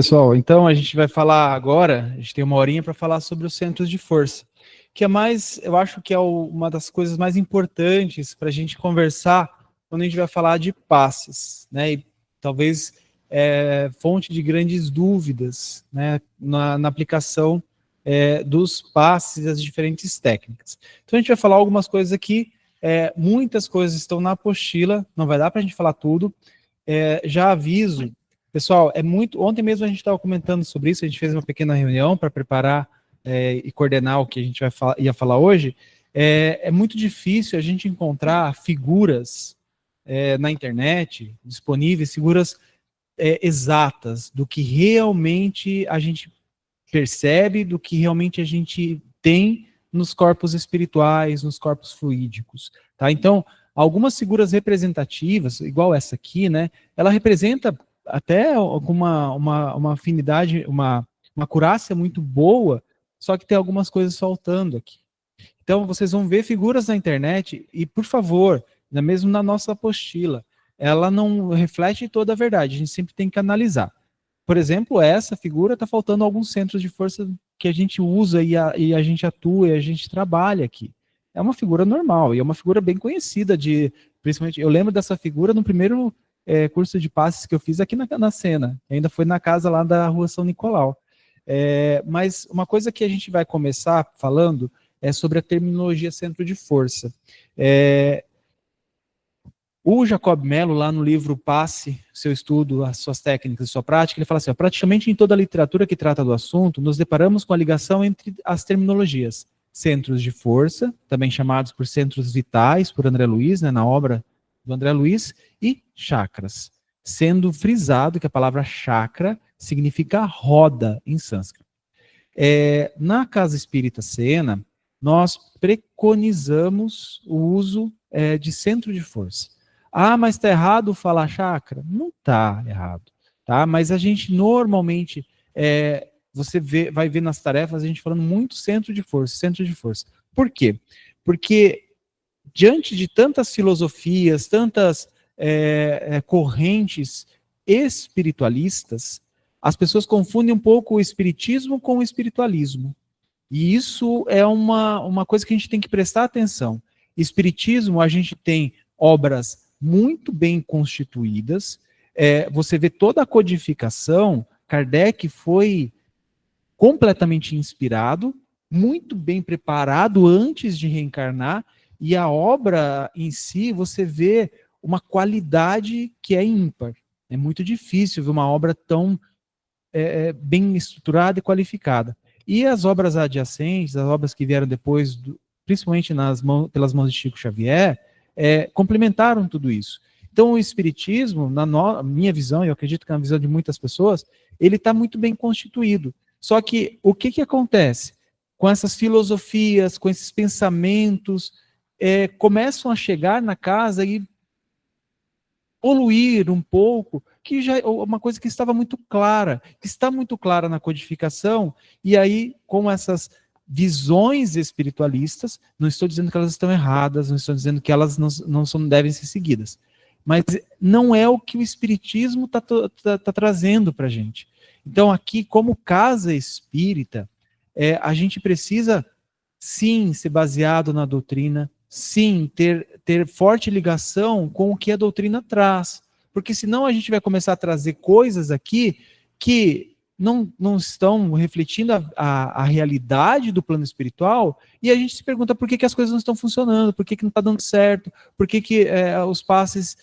pessoal, então a gente vai falar agora, a gente tem uma horinha para falar sobre os centros de força, que é mais, eu acho que é uma das coisas mais importantes para a gente conversar quando a gente vai falar de passes, né, e talvez fonte de grandes dúvidas, né, na aplicação dos passes e das diferentes técnicas. Então a gente vai falar algumas coisas aqui, muitas coisas estão na apostila, não vai dar para a gente falar tudo, já aviso. Pessoal, ontem mesmo a gente estava comentando sobre isso, a gente fez uma pequena reunião para preparar e coordenar o que a gente ia falar hoje. É muito difícil a gente encontrar figuras na internet disponíveis, figuras exatas do que realmente a gente percebe, do que realmente a gente tem nos corpos espirituais, nos corpos fluídicos, tá? Então, algumas figuras representativas, igual essa aqui, né? Ela representa até com uma afinidade, uma acurácia muito boa, só que tem algumas coisas faltando aqui. Então, vocês vão ver figuras na internet, e por favor, mesmo na nossa apostila, ela não reflete toda a verdade, a gente sempre tem que analisar. Por exemplo, essa figura está faltando alguns centros de força que a gente usa e a gente atua e a gente trabalha aqui. É uma figura normal, e é uma figura bem conhecida principalmente, eu lembro dessa figura no primeiro curso de passes que eu fiz aqui na Sena, ainda foi na casa lá da Rua São Nicolau. Mas uma coisa que a gente vai começar falando é sobre a terminologia centro de força. O Jacob Mello, lá no livro Passe, seu estudo, as suas técnicas e sua prática, ele fala assim, praticamente em toda a literatura que trata do assunto, nos deparamos com a ligação entre as terminologias centros de força, também chamados por centros vitais, por André Luiz, né, na obra do André Luiz, e chakras, sendo frisado que a palavra chakra significa roda em sânscrito. Na Casa Espírita Sena, nós preconizamos o uso de centro de força. Ah, mas está errado falar chakra? Não está errado, tá? Mas a gente normalmente, vai ver nas tarefas a gente falando muito centro de força, centro de força. Por quê? Porque diante de tantas filosofias, tantas correntes espiritualistas, as pessoas confundem um pouco o espiritismo com o espiritualismo. E isso é uma coisa que a gente tem que prestar atenção. Espiritismo, a gente tem obras muito bem constituídas, você vê toda a codificação, Kardec foi completamente inspirado, muito bem preparado antes de reencarnar, e a obra em si, você vê uma qualidade que é ímpar. É muito difícil ver uma obra tão bem estruturada e qualificada. E as obras adjacentes, as obras que vieram depois, principalmente pelas mãos de Chico Xavier, complementaram tudo isso. Então o Espiritismo, na minha visão, e eu acredito que na visão de muitas pessoas, ele está muito bem constituído. Só que o que acontece? Com essas filosofias, com esses pensamentos, começam a chegar na casa e poluir um pouco, que já é uma coisa que estava muito clara, que está muito clara na codificação, e aí com essas visões espiritualistas, não estou dizendo que elas estão erradas, não estou dizendo que elas não devem ser seguidas, mas não é o que o Espiritismo tá trazendo para a gente. Então aqui, como casa espírita, a gente precisa sim ser baseado na doutrina, sim ter forte ligação com o que a doutrina traz, porque senão a gente vai começar a trazer coisas aqui que não estão refletindo a realidade do plano espiritual, e a gente se pergunta por que as coisas não estão funcionando, por que não está dando certo, por que os passes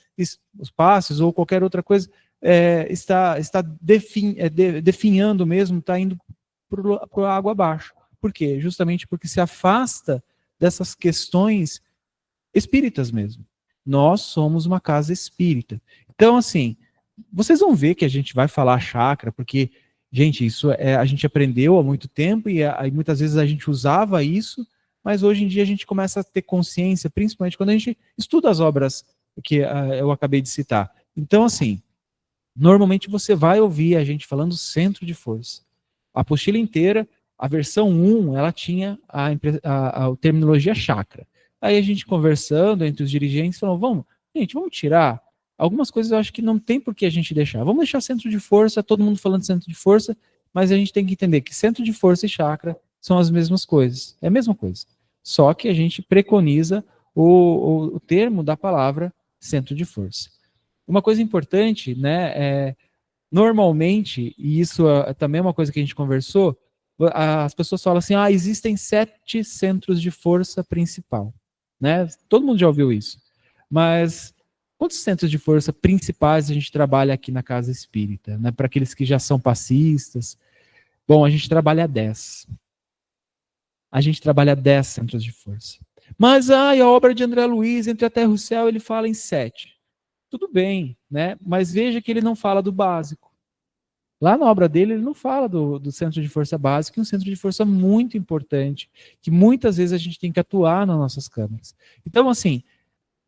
ou qualquer outra coisa está definhando mesmo, está indo para a água abaixo. Por quê? Justamente porque se afasta dessas questões espíritas mesmo. Nós somos uma casa espírita. Então, assim, vocês vão ver que a gente vai falar chakra, porque, gente, isso a gente aprendeu há muito tempo e muitas vezes a gente usava isso, mas hoje em dia a gente começa a ter consciência, principalmente quando a gente estuda as obras que eu acabei de citar. Então, assim, normalmente você vai ouvir a gente falando centro de força. A apostila inteira, a versão 1, ela tinha a terminologia chakra. Aí a gente conversando entre os dirigentes, falou, vamos tirar Algumas coisas eu acho que não tem por que a gente deixar. Vamos deixar centro de força, todo mundo falando de centro de força, mas a gente tem que entender que centro de força e chakra são as mesmas coisas. É a mesma coisa. Só que a gente preconiza o termo da palavra centro de força. Uma coisa importante, né, normalmente, e isso também é uma coisa que a gente conversou, as pessoas falam assim, existem 7 centros de força principal, né? Todo mundo já ouviu isso. Mas quantos centros de força principais a gente trabalha aqui na Casa Espírita, né? Para aqueles que já são passistas. Bom, a gente trabalha 10. A gente trabalha 10 centros de força. Mas a obra de André Luiz, Entre a Terra e o Céu, ele fala em 7. Tudo bem, né? Mas veja que ele não fala do básico. Lá na obra dele, ele não fala do centro de força básico, que é um centro de força muito importante, que muitas vezes a gente tem que atuar nas nossas câmaras. Então, assim,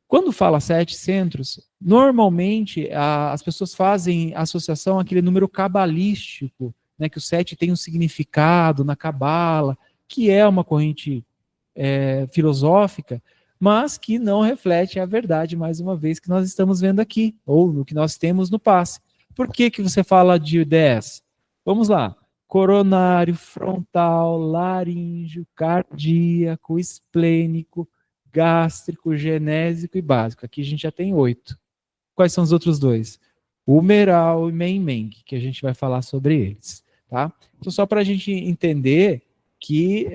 quando fala 7 centros, normalmente as pessoas fazem associação àquele número cabalístico, né, que o 7 tem um significado na cabala, que é uma corrente filosófica, mas que não reflete a verdade, mais uma vez, que nós estamos vendo aqui, ou no que nós temos no passe. Por que você fala de 10? Vamos lá. Coronário, frontal, laríngeo, cardíaco, esplênico, gástrico, genésico e básico. Aqui a gente já tem 8. Quais são os outros 2? Humeral e Meng, que a gente vai falar sobre eles. Tá? Então, só para a gente entender que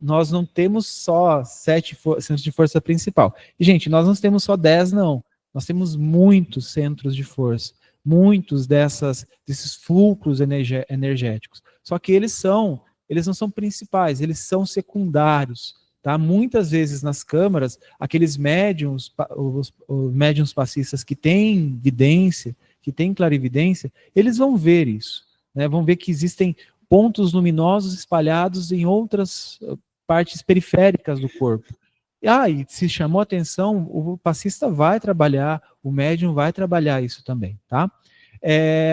nós não temos só 7 centros de força principal. E, gente, nós não temos só 10, não. Nós temos muitos centros de força, muitos desses fulcros energéticos. Só que eles não são principais, eles são secundários. Tá? Muitas vezes nas câmaras, aqueles médiums, os médiums passistas que têm vidência, que têm clarividência, eles vão ver isso. Né? Vão ver que existem pontos luminosos espalhados em outras partes periféricas do corpo. E se chamou atenção, o passista vai trabalhar, o médium vai trabalhar isso também, tá?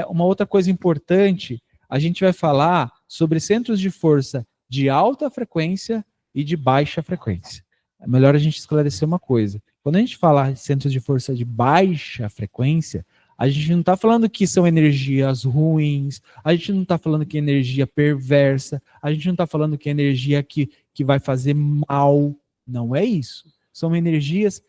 Uma outra coisa importante, a gente vai falar sobre centros de força de alta frequência e de baixa frequência. É melhor a gente esclarecer uma coisa. Quando a gente fala de centros de força de baixa frequência, a gente não está falando que são energias ruins, a gente não está falando que é energia perversa, a gente não está falando que é energia que vai fazer mal. Não é isso. São energias.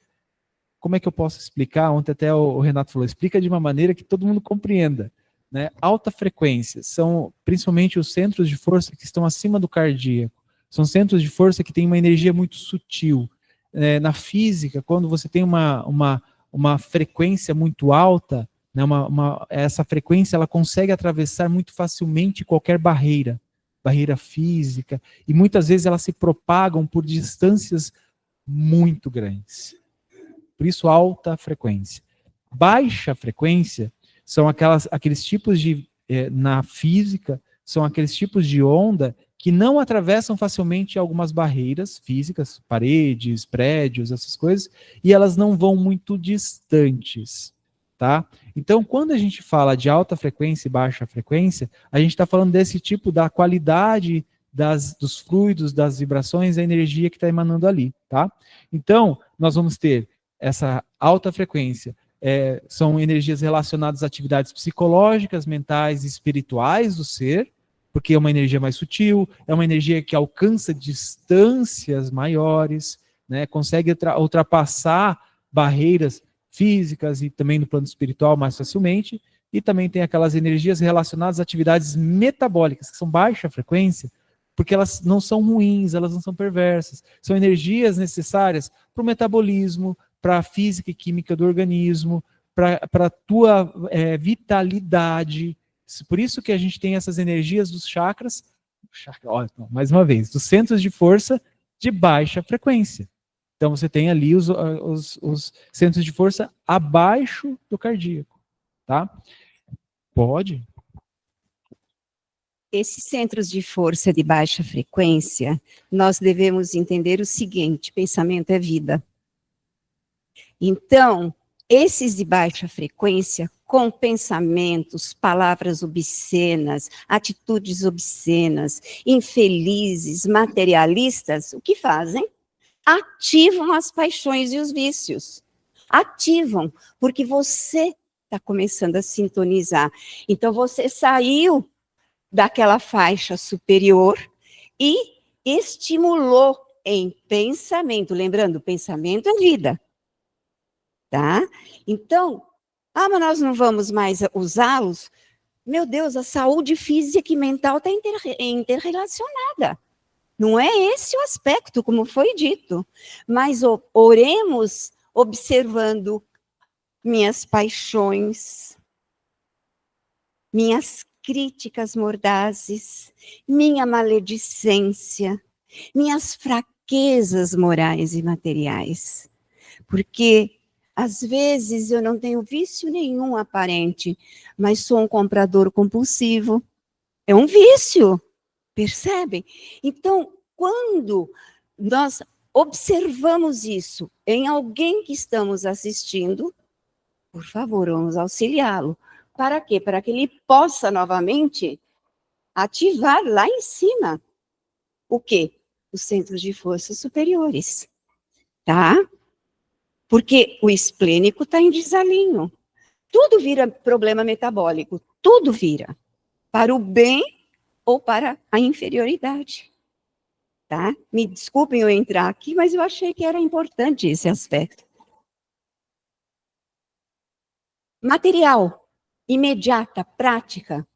Como é que eu posso explicar? Ontem até o Renato falou, explica de uma maneira que todo mundo compreenda. Né? Alta frequência são principalmente os centros de força que estão acima do cardíaco. São centros de força que têm uma energia muito sutil. Na física, quando você tem uma frequência muito alta, né, essa frequência ela consegue atravessar muito facilmente qualquer barreira física, e muitas vezes elas se propagam por distâncias muito grandes. Por isso, alta frequência. Baixa frequência são aqueles tipos na física, são aqueles tipos de onda que não atravessam facilmente algumas barreiras físicas, paredes, prédios, essas coisas, e elas não vão muito distantes. Tá? Então, quando a gente fala de alta frequência e baixa frequência, a gente está falando desse tipo da qualidade dos fluidos, das vibrações, da energia que está emanando ali. Tá? Então, nós vamos ter essa alta frequência, são energias relacionadas a atividades psicológicas, mentais e espirituais do ser, porque é uma energia mais sutil, é uma energia que alcança distâncias maiores, né, consegue ultrapassar barreiras físicas e também no plano espiritual mais facilmente, e também tem aquelas energias relacionadas a atividades metabólicas, que são baixa frequência, porque elas não são ruins, elas não são perversas, são energias necessárias para o metabolismo, para a física e química do organismo, para a tua vitalidade. Por isso que a gente tem essas energias dos chakras, mais uma vez, dos centros de força de baixa frequência. Então você tem ali os centros de força abaixo do cardíaco, tá? Pode? Esses centros de força de baixa frequência, nós devemos entender o seguinte: pensamento é vida. Então, esses de baixa frequência, com pensamentos, palavras obscenas, atitudes obscenas, infelizes, materialistas, o que fazem? Ativam as paixões e os vícios. ativam, porque você está começando a sintonizar. Então, você saiu daquela faixa superior e estimulou em pensamento. Lembrando, pensamento é vida. Tá? Então, mas nós não vamos mais usá-los? Meu Deus, a saúde física e mental está interrelacionada. Não é esse o aspecto, como foi dito. Mas oremos observando minhas paixões, minhas críticas mordazes, minha maledicência, minhas fraquezas morais e materiais. Porque, às vezes, eu não tenho vício nenhum aparente, mas sou um comprador compulsivo. É um vício, percebem? Então, quando nós observamos isso em alguém que estamos assistindo, por favor, vamos auxiliá-lo. Para quê? Para que ele possa novamente ativar lá em cima o quê? Os centros de forças superiores, tá? Porque o esplênico está em desalinho. Tudo vira problema metabólico, tudo vira. Para o bem ou para a inferioridade. Tá? Me desculpem eu entrar aqui, mas eu achei que era importante esse aspecto. Material, imediata, prática,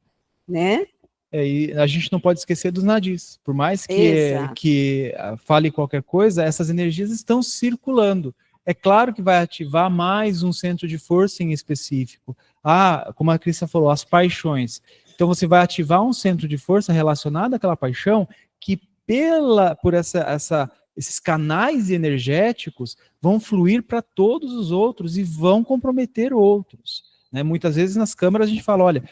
né? E a gente não pode esquecer dos nadis. Por mais que fale qualquer coisa, essas energias estão circulando. É claro que vai ativar mais um centro de força em específico. Como a Crista falou, as paixões. Então você vai ativar um centro de força relacionado àquela paixão que por esses canais energéticos vão fluir para todos os outros e vão comprometer outros. Né? Muitas vezes nas câmaras a gente fala, olha,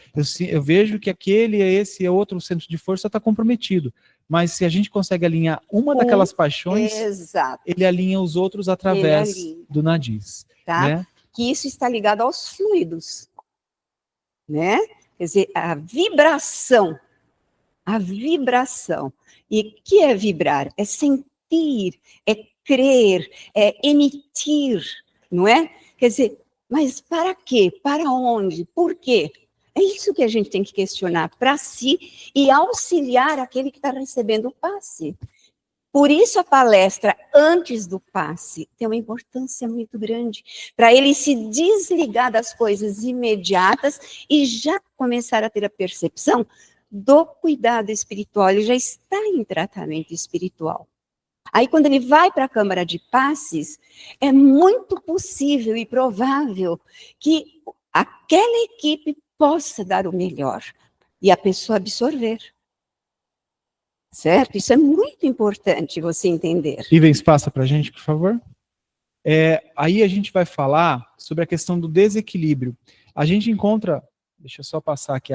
eu vejo que esse outro centro de força está comprometido. Mas se a gente consegue alinhar uma daquelas paixões, exato, ele alinha os outros através do nadis. Tá? Né? Que isso está ligado aos fluidos. Né? Quer dizer, a vibração. E o que é vibrar? É sentir, é crer, é emitir, não é? Quer dizer, mas para quê? Para onde? Por quê? É isso que a gente tem que questionar para si e auxiliar aquele que está recebendo o passe. Por isso a palestra antes do passe tem uma importância muito grande, para ele se desligar das coisas imediatas e já começar a ter a percepção do cuidado espiritual. Ele já está em tratamento espiritual. Aí, quando ele vai para a Câmara de Passes, é muito possível e provável que aquela equipe possa dar o melhor e a pessoa absorver. Certo? Isso é muito importante você entender. Ivens, passa para a gente, por favor. Aí a gente vai falar sobre a questão do desequilíbrio. A gente encontra... Deixa eu só passar aqui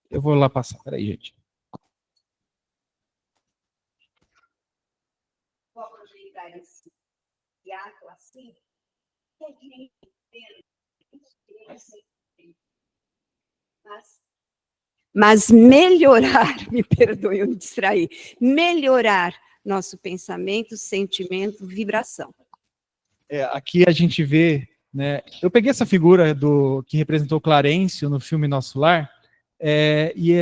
Eu vou lá passar, peraí, gente. Mas melhorar, me perdoe, eu me distraí, melhorar nosso pensamento, sentimento, vibração. Aqui a gente vê, né, eu peguei essa figura que representou Clarencio no filme Nosso Lar,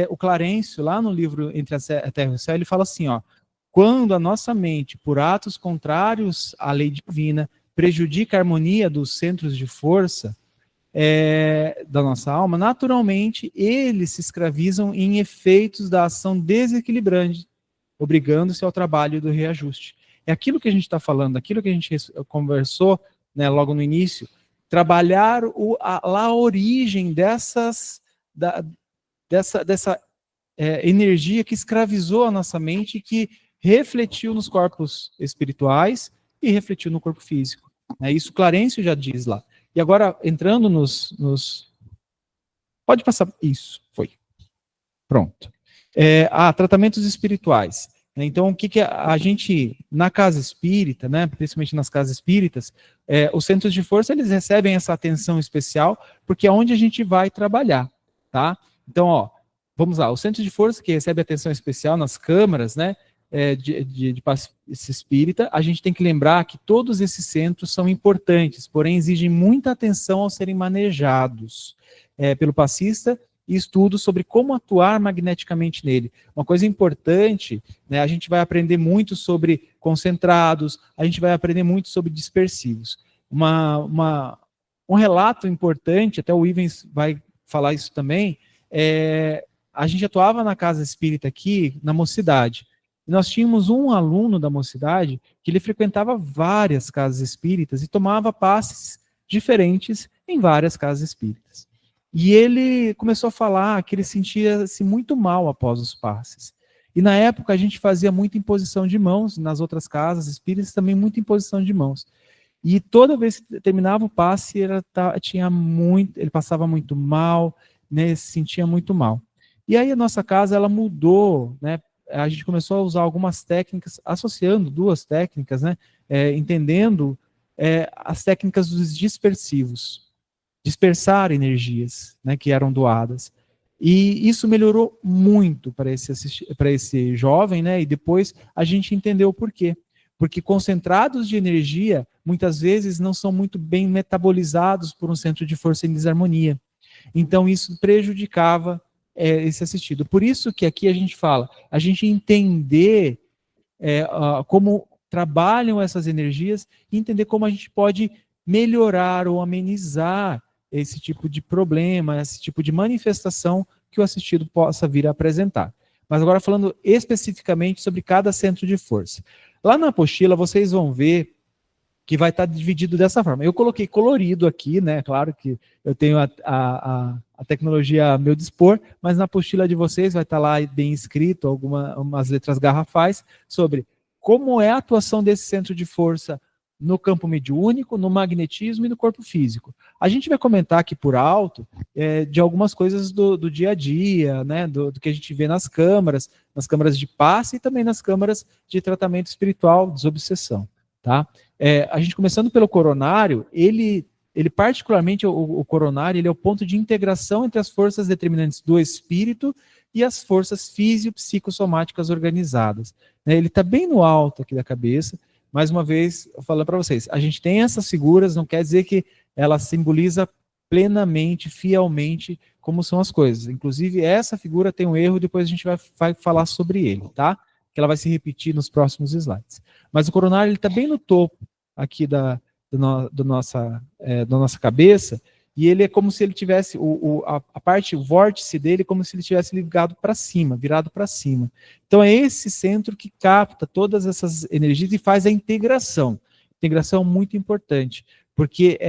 o Clarencio, lá no livro Entre a Terra e o Céu, ele fala assim, quando a nossa mente, por atos contrários à lei divina, prejudica a harmonia dos centros de força da nossa alma, naturalmente eles se escravizam em efeitos da ação desequilibrante, obrigando-se ao trabalho do reajuste. É aquilo que a gente está falando, aquilo que a gente conversou, né, logo no início, trabalhar a origem dessa energia que escravizou a nossa mente e que refletiu nos corpos espirituais e refletiu no corpo físico. Isso Clarencio já diz lá. E agora, entrando Pode passar. Isso, foi. Pronto. Tratamentos espirituais. Então, o que a gente, na casa espírita, né, principalmente nas casas espíritas, os centros de força, eles recebem essa atenção especial, porque é onde a gente vai trabalhar, tá? Então, vamos lá, o centro de força que recebe atenção especial nas câmaras, né, de passe espírita, a gente tem que lembrar que todos esses centros são importantes, porém exigem muita atenção ao serem manejados pelo passista e estudos sobre como atuar magneticamente nele. Uma coisa importante, né, a gente vai aprender muito sobre concentrados, a gente vai aprender muito sobre dispersivos. Um relato importante, até o Ivens vai falar isso também, a gente atuava na casa espírita aqui, na Mocidade. Nós tínhamos um aluno da Mocidade que ele frequentava várias casas espíritas e tomava passes diferentes em várias casas espíritas. E ele começou a falar que ele sentia-se muito mal após os passes. E na época a gente fazia muita imposição de mãos, nas outras casas espíritas também muita imposição de mãos. E toda vez que terminava o passe, ele passava muito mal, né, se sentia muito mal. E aí a nossa casa, ela mudou, né, a gente começou a usar algumas técnicas, associando duas técnicas, né, entendendo as técnicas dos dispersivos, dispersar energias, né, que eram doadas. E isso melhorou muito para esse jovem, né, e depois a gente entendeu o porquê. Porque concentrados de energia, muitas vezes, não são muito bem metabolizados por um centro de força em desarmonia. Então, isso prejudicava esse assistido. Por isso que aqui a gente fala, a gente entender como trabalham essas energias e entender como a gente pode melhorar ou amenizar esse tipo de problema, esse tipo de manifestação que o assistido possa vir a apresentar. Mas agora falando especificamente sobre cada centro de força. Lá na apostila vocês vão ver que vai estar dividido dessa forma. Eu coloquei colorido aqui, né? Claro que eu tenho a tecnologia a meu dispor, mas na apostila de vocês vai estar lá bem escrito umas letras garrafais sobre como é a atuação desse centro de força no campo mediúnico, no magnetismo e no corpo físico. A gente vai comentar aqui por alto de algumas coisas do dia a dia, né? Do que a gente vê nas câmaras de passe e também nas câmaras de tratamento espiritual, desobsessão, tá? A gente começando pelo coronário, ele particularmente, o coronário, ele é o ponto de integração entre as forças determinantes do espírito e as forças físio-psicossomáticas organizadas. Ele está bem no alto aqui da cabeça. Mais uma vez, eu falo para vocês, a gente tem essas figuras, não quer dizer que ela simboliza plenamente, fielmente, como são as coisas. Inclusive, essa figura tem um erro, depois a gente vai falar sobre ele, tá? Que ela vai se repetir nos próximos slides. Mas o coronário está bem no topo aqui da nossa cabeça, e ele é como se ele tivesse, o vórtice dele, como se ele tivesse ligado para cima, virado para cima. Então é esse centro que capta todas essas energias e faz a integração. Integração muito importante, porque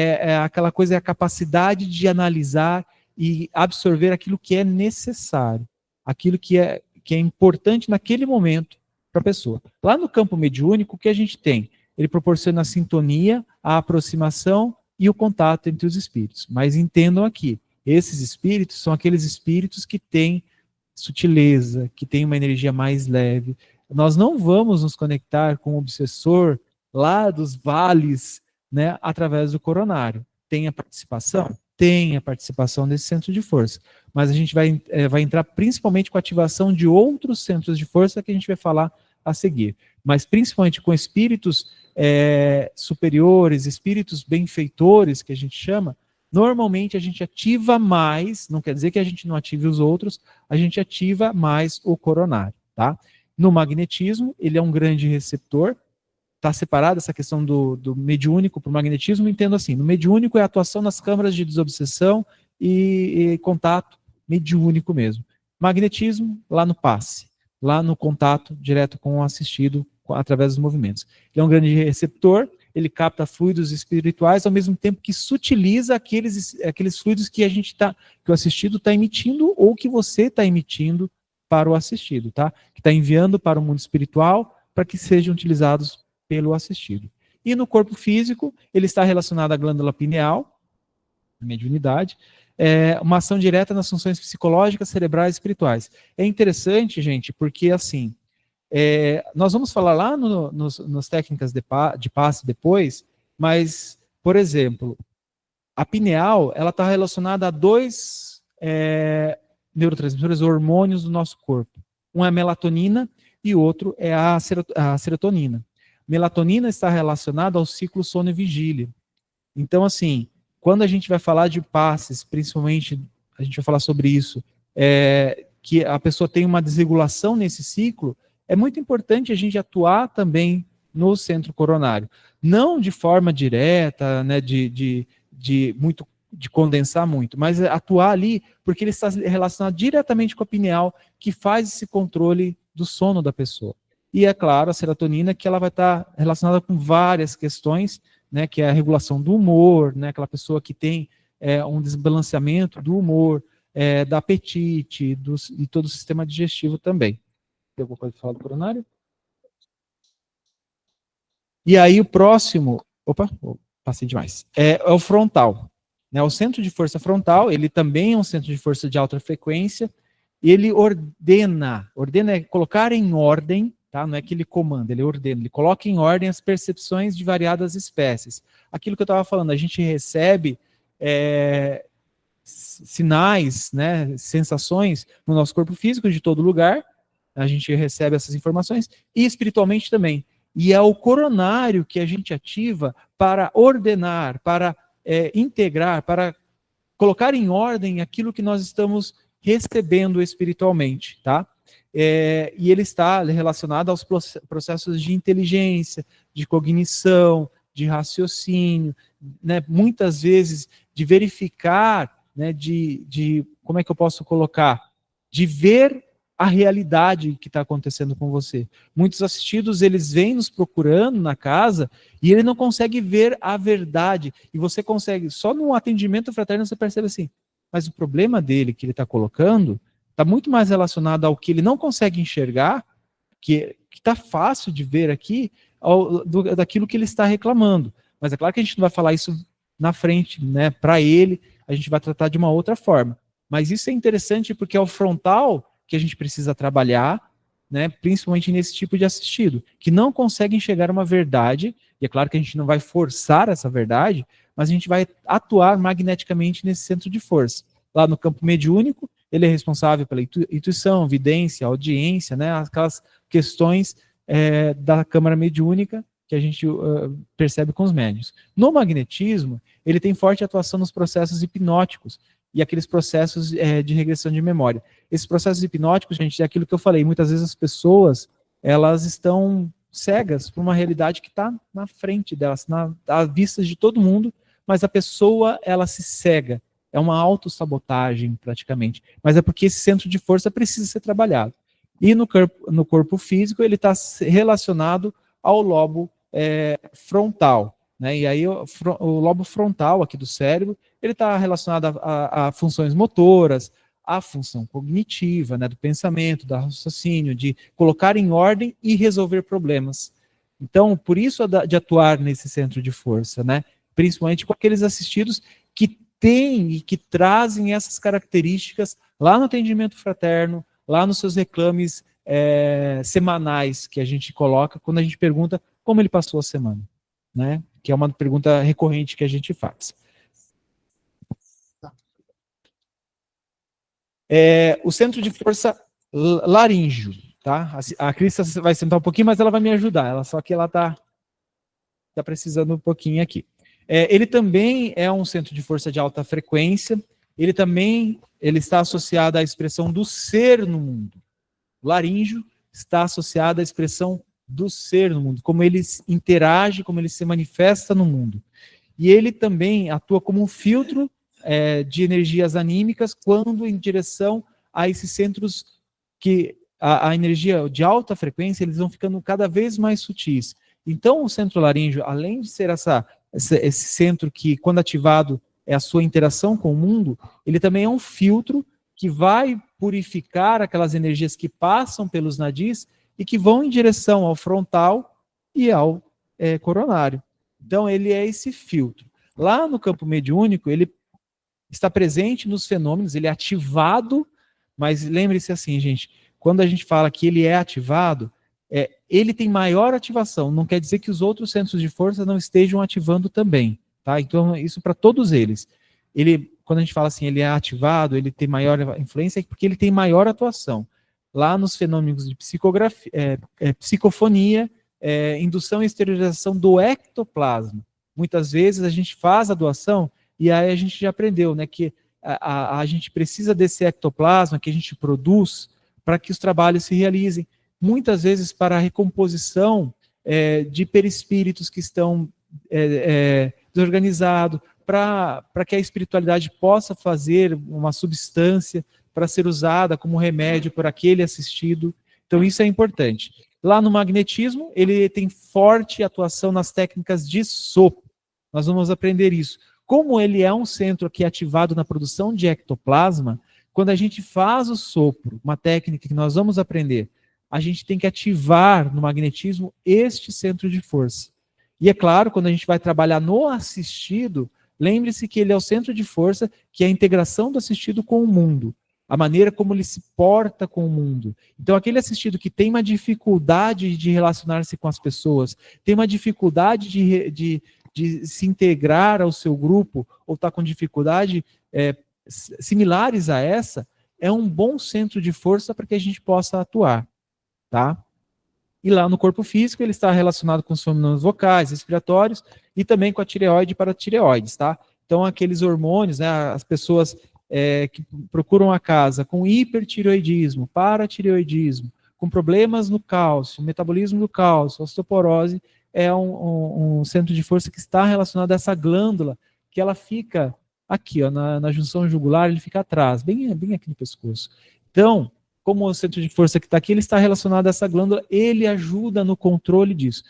aquela coisa, é a capacidade de analisar e absorver aquilo que é necessário, aquilo que é importante naquele momento para a pessoa. Lá no campo mediúnico, o que a gente tem? Ele proporciona a sintonia, a aproximação e o contato entre os espíritos. Mas entendam aqui, esses espíritos são aqueles espíritos que têm sutileza, que têm uma energia mais leve. Nós não vamos nos conectar com o obsessor lá dos vales, né, através do coronário. Tem a participação? Tem a participação desse centro de força. Mas a gente vai entrar principalmente com a ativação de outros centros de força que a gente vai falar a seguir. Mas principalmente com espíritos superiores, espíritos benfeitores, que a gente chama, normalmente a gente ativa mais, não quer dizer que a gente não ative os outros, a gente ativa mais o coronário, tá? No magnetismo, ele é um grande receptor, está separada essa questão do mediúnico para o magnetismo, entendo assim, no mediúnico é a atuação nas câmaras de desobsessão e contato mediúnico mesmo. Magnetismo, lá no passe, lá no contato direto com o assistido, através dos movimentos. Ele é um grande receptor, ele capta fluidos espirituais, ao mesmo tempo que sutiliza aqueles fluidos que que o assistido está emitindo ou que você está emitindo para o assistido, tá? Que está enviando para o mundo espiritual para que sejam utilizados pelo assistido. E no corpo físico, ele está relacionado à glândula pineal, a mediunidade, uma ação direta nas funções psicológicas, cerebrais e espirituais. É interessante, gente, porque assim, nós vamos falar lá nas técnicas de passe depois, mas, por exemplo, a pineal, ela está relacionada a dois neurotransmissores, hormônios do nosso corpo. Um é a melatonina e outro é a serotonina. Melatonina está relacionada ao ciclo sono e vigília. Então, assim, quando a gente vai falar de passes, principalmente, a gente vai falar sobre isso, que a pessoa tem uma desregulação nesse ciclo, é muito importante a gente atuar também no centro coronário. Não de forma direta, né, de condensar muito, mas atuar ali, porque ele está relacionado diretamente com a pineal, que faz esse controle do sono da pessoa. E é claro, a serotonina, que ela vai estar relacionada com várias questões, né, que é a regulação do humor, né, aquela pessoa que tem um desbalanceamento do humor, do apetite, e todo o sistema digestivo também. Tem alguma coisa para falar do coronário? E aí o próximo, passei demais, é o frontal. Né, o centro de força frontal, ele também é um centro de força de alta frequência, e ele ordena é colocar em ordem, tá? Não é que ele comanda, ele ordena, ele coloca em ordem as percepções de variadas espécies. Aquilo que eu estava falando, a gente recebe sinais, né, sensações no nosso corpo físico de todo lugar, a gente recebe essas informações, e espiritualmente também. E é o coronário que a gente ativa para ordenar, para integrar, para colocar em ordem aquilo que nós estamos recebendo espiritualmente, tá? E ele está relacionado aos processos de inteligência, de cognição, de raciocínio, né? Muitas vezes de verificar, né? Como é que eu posso colocar? De ver a realidade que está acontecendo com você. Muitos assistidos, eles vêm nos procurando na casa e ele não consegue ver a verdade. E você consegue, só no atendimento fraterno você percebe assim, mas o problema dele que ele está colocando está muito mais relacionado ao que ele não consegue enxergar, que está fácil de ver aqui, daquilo que ele está reclamando. Mas é claro que a gente não vai falar isso na frente, né, para ele, a gente vai tratar de uma outra forma. Mas isso é interessante porque é o frontal que a gente precisa trabalhar, né, principalmente nesse tipo de assistido, que não consegue enxergar uma verdade, e é claro que a gente não vai forçar essa verdade, mas a gente vai atuar magneticamente nesse centro de força. Lá no campo mediúnico, ele é responsável pela intuição, vidência, audiência, né, aquelas questões da câmara mediúnica que a gente percebe com os médiuns. No magnetismo, ele tem forte atuação nos processos hipnóticos, e aqueles processos de regressão de memória. Esses processos hipnóticos, gente, é aquilo que eu falei, muitas vezes as pessoas, elas estão cegas por uma realidade que está na frente delas, à vista de todo mundo, mas a pessoa, ela se cega. É uma autossabotagem, praticamente. Mas é porque esse centro de força precisa ser trabalhado. E no corpo físico, ele está relacionado ao lobo frontal. Né? E aí o lobo frontal aqui do cérebro, ele está relacionado a funções motoras, a função cognitiva, né, do pensamento, do raciocínio, de colocar em ordem e resolver problemas. Então, por isso de atuar nesse centro de força, né, principalmente com aqueles assistidos que têm e que trazem essas características lá no atendimento fraterno, lá nos seus reclames semanais que a gente coloca quando a gente pergunta como ele passou a semana, né? Que é uma pergunta recorrente que a gente faz. O centro de força laríngeo, tá? A Cris vai sentar um pouquinho, mas ela vai me ajudar, só que ela tá precisando um pouquinho aqui. Ele também é um centro de força de alta frequência, ele está associado à expressão do ser no mundo. O laríngeo está associado à expressão do ser no mundo, como ele interage, como ele se manifesta no mundo. E ele também atua como um filtro de energias anímicas quando em direção a esses centros que a energia de alta frequência, eles vão ficando cada vez mais sutis. Então, o centro laríngeo, além de ser esse centro que, quando ativado, é a sua interação com o mundo, ele também é um filtro que vai purificar aquelas energias que passam pelos nadis e que vão em direção ao frontal e ao coronário. Então, ele é esse filtro. Lá no campo mediúnico, ele está presente nos fenômenos, ele é ativado, mas lembre-se assim, gente, quando a gente fala que ele é ativado, ele tem maior ativação, não quer dizer que os outros centros de força não estejam ativando também, tá? Então, isso para todos eles. Quando a gente fala assim, ele é ativado, ele tem maior influência, é porque ele tem maior atuação. lá nos fenômenos de psicofonia, indução e esterilização do ectoplasma. Muitas vezes a gente faz a doação e aí a gente já aprendeu, né, que a gente precisa desse ectoplasma que a gente produz para que os trabalhos se realizem. Muitas vezes para a recomposição de perispíritos que estão desorganizados, para que a espiritualidade possa fazer uma substância para ser usada como remédio por aquele assistido. Então isso é importante. Lá no magnetismo, ele tem forte atuação nas técnicas de sopro. Nós vamos aprender isso. Como ele é um centro aqui ativado na produção de ectoplasma, quando a gente faz o sopro, uma técnica que nós vamos aprender, a gente tem que ativar no magnetismo este centro de força. E é claro, quando a gente vai trabalhar no assistido, lembre-se que ele é o centro de força, que é a integração do assistido com o mundo, a maneira como ele se porta com o mundo. Então, aquele assistido que tem uma dificuldade de relacionar-se com as pessoas, tem uma dificuldade de se integrar ao seu grupo, ou está com dificuldade similares a essa, é um bom centro de força para que a gente possa atuar, tá? E lá no corpo físico, ele está relacionado com os fenômenos vocais, respiratórios, e também com a tireoide e paratireoides, tá? Então, aqueles hormônios, né, as pessoas que procuram a casa com hipertireoidismo, paratireoidismo, com problemas no cálcio, metabolismo do cálcio, osteoporose, é um centro de força que está relacionado a essa glândula, que ela fica aqui, ó, na junção jugular, ele fica atrás, bem aqui no pescoço. Então, como o centro de força que está aqui, ele está relacionado a essa glândula, ele ajuda no controle disso.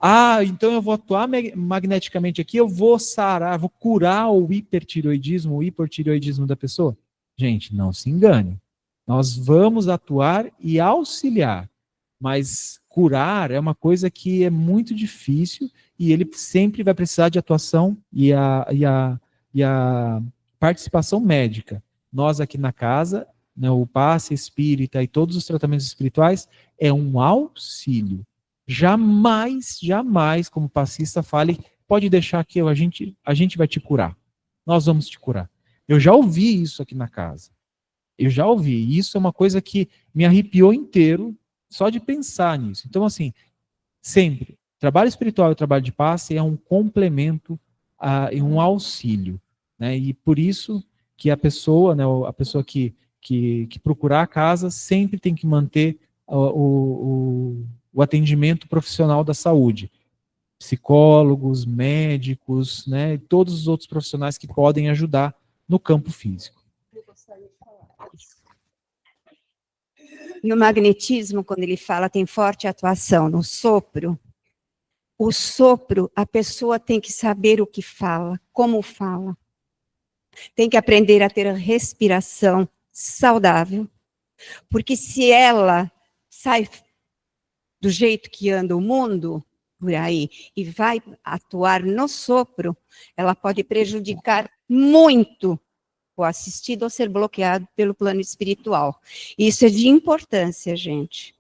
Ah, então eu vou atuar magneticamente aqui, eu vou sarar, vou curar o hipertireoidismo, o hipotireoidismo da pessoa? Gente, não se engane. Nós vamos atuar e auxiliar, mas curar é uma coisa que é muito difícil e ele sempre vai precisar de atuação e a participação médica. Nós aqui na casa, né, o passe espírita e todos os tratamentos espirituais é um auxílio. Jamais, como passista, fale, pode deixar que a gente vai te curar. Nós vamos te curar. Eu já ouvi isso aqui na casa. Eu já ouvi. Isso é uma coisa que me arrepiou inteiro só de pensar nisso. Então, assim, sempre, trabalho espiritual e trabalho de passe é um complemento e um auxílio, né? E por isso que a pessoa, né, a pessoa que procurar a casa sempre tem que manter o atendimento profissional da saúde. Psicólogos, médicos, né, todos os outros profissionais que podem ajudar no campo físico. Eu gostaria de falar. No magnetismo, quando ele fala tem forte atuação no sopro, o sopro, a pessoa tem que saber o que fala, como fala. Tem que aprender a ter respiração saudável, porque se ela sai do jeito que anda o mundo por aí e vai atuar no sopro, ela pode prejudicar muito o assistido ou ser bloqueado pelo plano espiritual. Isso é de importância, gente.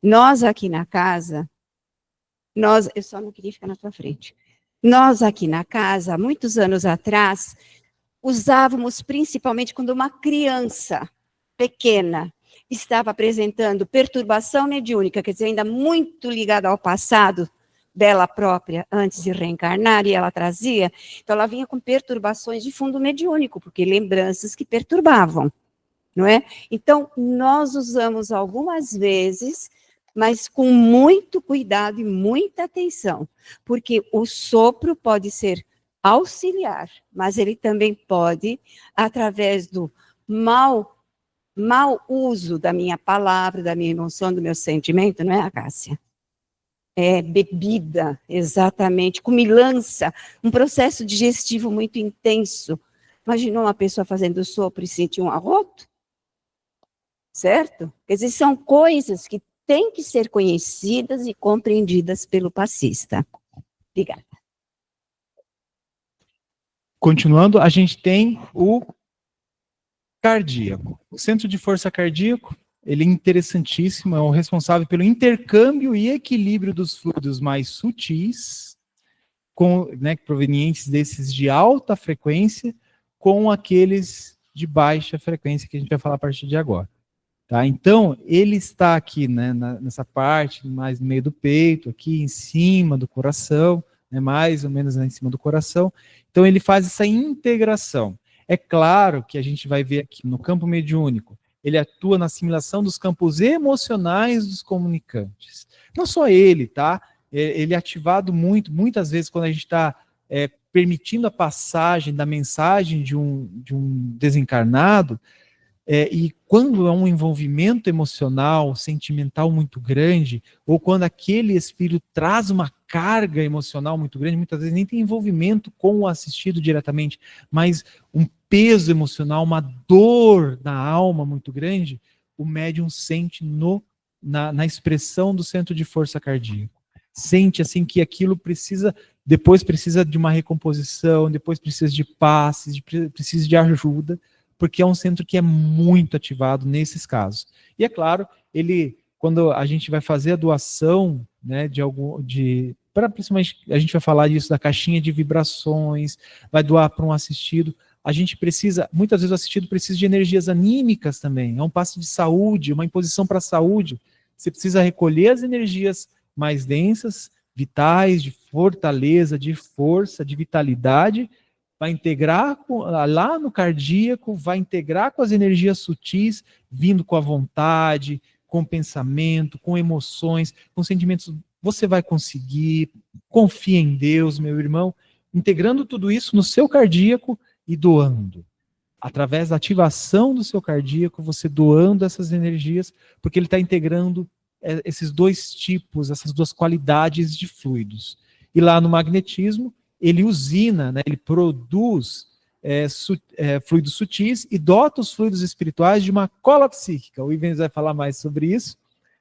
Nós aqui na casa, eu só não queria ficar na tua frente. Nós aqui na casa, há muitos anos atrás, usávamos principalmente quando uma criança pequena estava apresentando perturbação mediúnica, quer dizer, ainda muito ligada ao passado dela própria, antes de reencarnar, e ela trazia, então ela vinha com perturbações de fundo mediúnico, porque lembranças que perturbavam, não é? Então, nós usamos algumas vezes, mas com muito cuidado e muita atenção, porque o sopro pode ser auxiliar, mas ele também pode, através do mau uso da minha palavra, da minha emoção, do meu sentimento, não é, Cássia? É bebida, exatamente, cumilança, um processo digestivo muito intenso. Imaginou uma pessoa fazendo sopro e sentir um arroto? Certo? Quer dizer, são coisas que têm que ser conhecidas e compreendidas pelo passista. Obrigada. Continuando, a gente tem o cardíaco. O centro de força cardíaco, ele é interessantíssimo, é o responsável pelo intercâmbio e equilíbrio dos fluidos mais sutis, provenientes desses de alta frequência, com aqueles de baixa frequência, que a gente vai falar a partir de agora. Tá? Então, ele está aqui, né, nessa parte, mais no meio do peito, aqui em cima do coração, né, mais ou menos em cima do coração. Então, ele faz essa integração. É claro que a gente vai ver aqui no campo mediúnico, ele atua na assimilação dos campos emocionais dos comunicantes. Não só ele, tá? Ele é ativado muitas vezes quando a gente está permitindo a passagem da mensagem de um desencarnado, e quando é um envolvimento emocional, sentimental muito grande, ou quando aquele espírito traz uma carga emocional muito grande, muitas vezes nem tem envolvimento com o assistido diretamente, mas um peso emocional, uma dor na alma muito grande, o médium sente na expressão do centro de força cardíaca. Sente assim que aquilo depois precisa de uma recomposição, depois precisa de passes, precisa de ajuda, porque é um centro que é muito ativado nesses casos. E é claro, quando a gente vai fazer a doação, né, principalmente a gente vai falar disso da caixinha de vibrações, vai doar para um assistido, a gente muitas vezes o assistido precisa de energias anímicas também, é um passe de saúde, uma imposição para a saúde, você precisa recolher as energias mais densas, vitais, de fortaleza, de força, de vitalidade, vai integrar lá no cardíaco, vai integrar com as energias sutis, vindo com a vontade, com o pensamento, com emoções, com sentimentos. Você vai conseguir, confia em Deus, meu irmão, integrando tudo isso no seu cardíaco e doando. Através da ativação do seu cardíaco, você doando essas energias, porque ele está integrando esses dois tipos, essas duas qualidades de fluidos. E lá no magnetismo, ele usina, né, ele produz fluidos sutis e dota os fluidos espirituais de uma cola psíquica. O Ivens vai falar mais sobre isso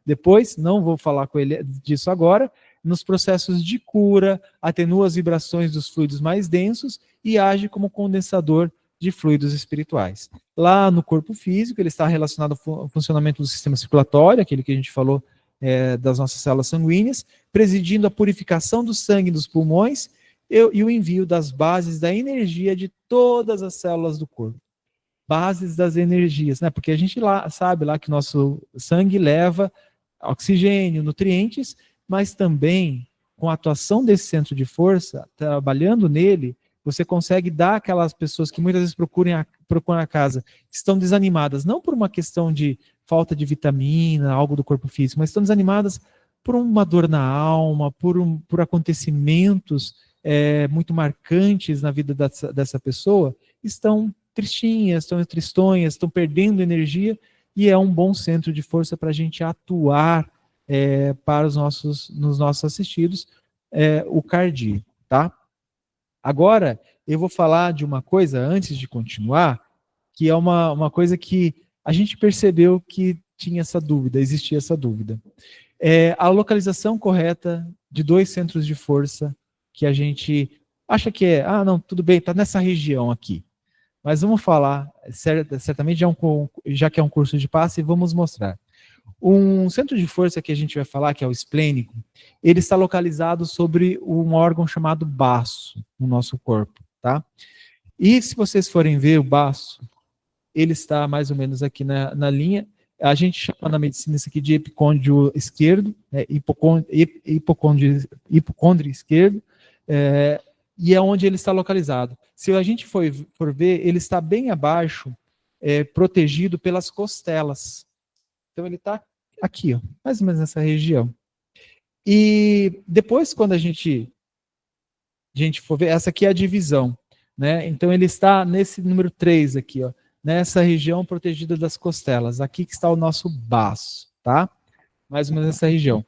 depois, não vou falar com ele disso agora. Nos processos de cura, atenua as vibrações dos fluidos mais densos e age como condensador de fluidos espirituais. Lá no corpo físico, ele está relacionado ao funcionamento do sistema circulatório, aquele que a gente falou das nossas células sanguíneas, presidindo a purificação do sangue dos pulmões e o envio das bases da energia de todas as células do corpo. Bases das energias, né? Porque a gente sabe que nosso sangue leva oxigênio, nutrientes, mas também com a atuação desse centro de força, trabalhando nele, você consegue dar aquelas pessoas que muitas vezes procuram a casa, que estão desanimadas, não por uma questão de falta de vitamina, algo do corpo físico, mas estão desanimadas por uma dor na alma, por acontecimentos muito marcantes na vida dessa pessoa, estão tristinhas, estão tristonhas, estão perdendo energia, e é um bom centro de força para a gente atuar nos nossos assistidos, o cardíaco, tá? Agora, eu vou falar de uma coisa, antes de continuar, que é uma coisa que a gente percebeu que existia essa dúvida. A localização correta de dois centros de força que a gente acha que não, tudo bem, está nessa região aqui. Mas vamos falar, certamente já que é um curso de passe, vamos mostrar. Um centro de força que a gente vai falar, que é o esplênico, ele está localizado sobre um órgão chamado baço no nosso corpo, tá? E se vocês forem ver o baço, ele está mais ou menos aqui na linha. A gente chama na medicina isso aqui de epicôndrio esquerdo, hipocôndrio esquerdo, e é onde ele está localizado. Se a gente for ver, ele está bem abaixo, protegido pelas costelas. Então ele está aqui, ó, mais ou menos nessa região. E depois, quando a gente for ver, essa aqui é a divisão, né? Então ele está nesse número 3 aqui, ó, nessa região protegida das costelas. Aqui que está o nosso baço, tá? Mais ou menos nessa região.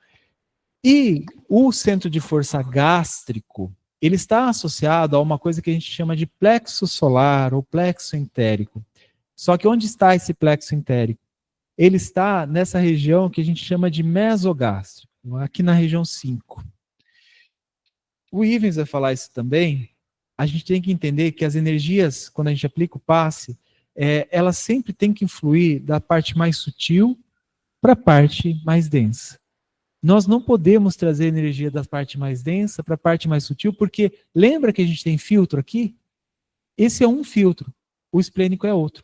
E o centro de força gástrico, ele está associado a uma coisa que a gente chama de plexo solar ou plexo entérico. Só que onde está esse plexo entérico? Ele está nessa região que a gente chama de mesogástrico, aqui na região 5. O Ivens vai falar isso também. A gente tem que entender que as energias, quando a gente aplica o passe, elas sempre têm que influir da parte mais sutil para a parte mais densa. Nós não podemos trazer energia da parte mais densa para a parte mais sutil, porque lembra que a gente tem filtro aqui? Esse é um filtro, o esplênico é outro.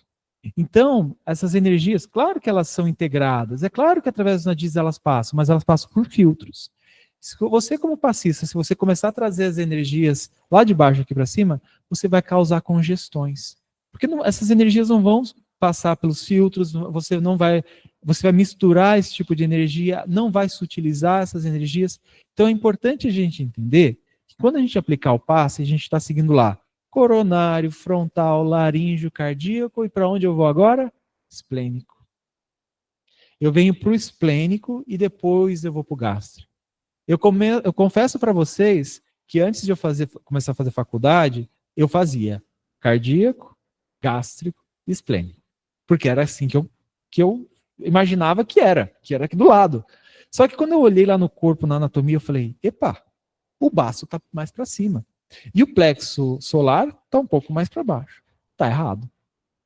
Então, essas energias, claro que elas são integradas, é claro que através dos nadis elas passam, mas elas passam por filtros. Se você, como passista, se você começar a trazer as energias lá de baixo aqui para cima, você vai causar congestões. Porque essas energias não vão passar pelos filtros, você vai misturar esse tipo de energia, não vai sutilizar essas energias. Então é importante a gente entender que quando a gente aplicar o passe, a gente está seguindo lá coronário, frontal, laríngeo, cardíaco, e para onde eu vou agora? Esplênico. Eu venho para o esplênico e depois eu vou para o gástrico. Eu confesso para vocês que antes de eu começar a fazer faculdade, eu fazia cardíaco, gástrico e esplênico. Porque era assim que eu imaginava que era aqui do lado. Só que quando eu olhei lá no corpo, na anatomia, eu falei, epa, o baço está mais para cima. E o plexo solar está um pouco mais para baixo. Está errado.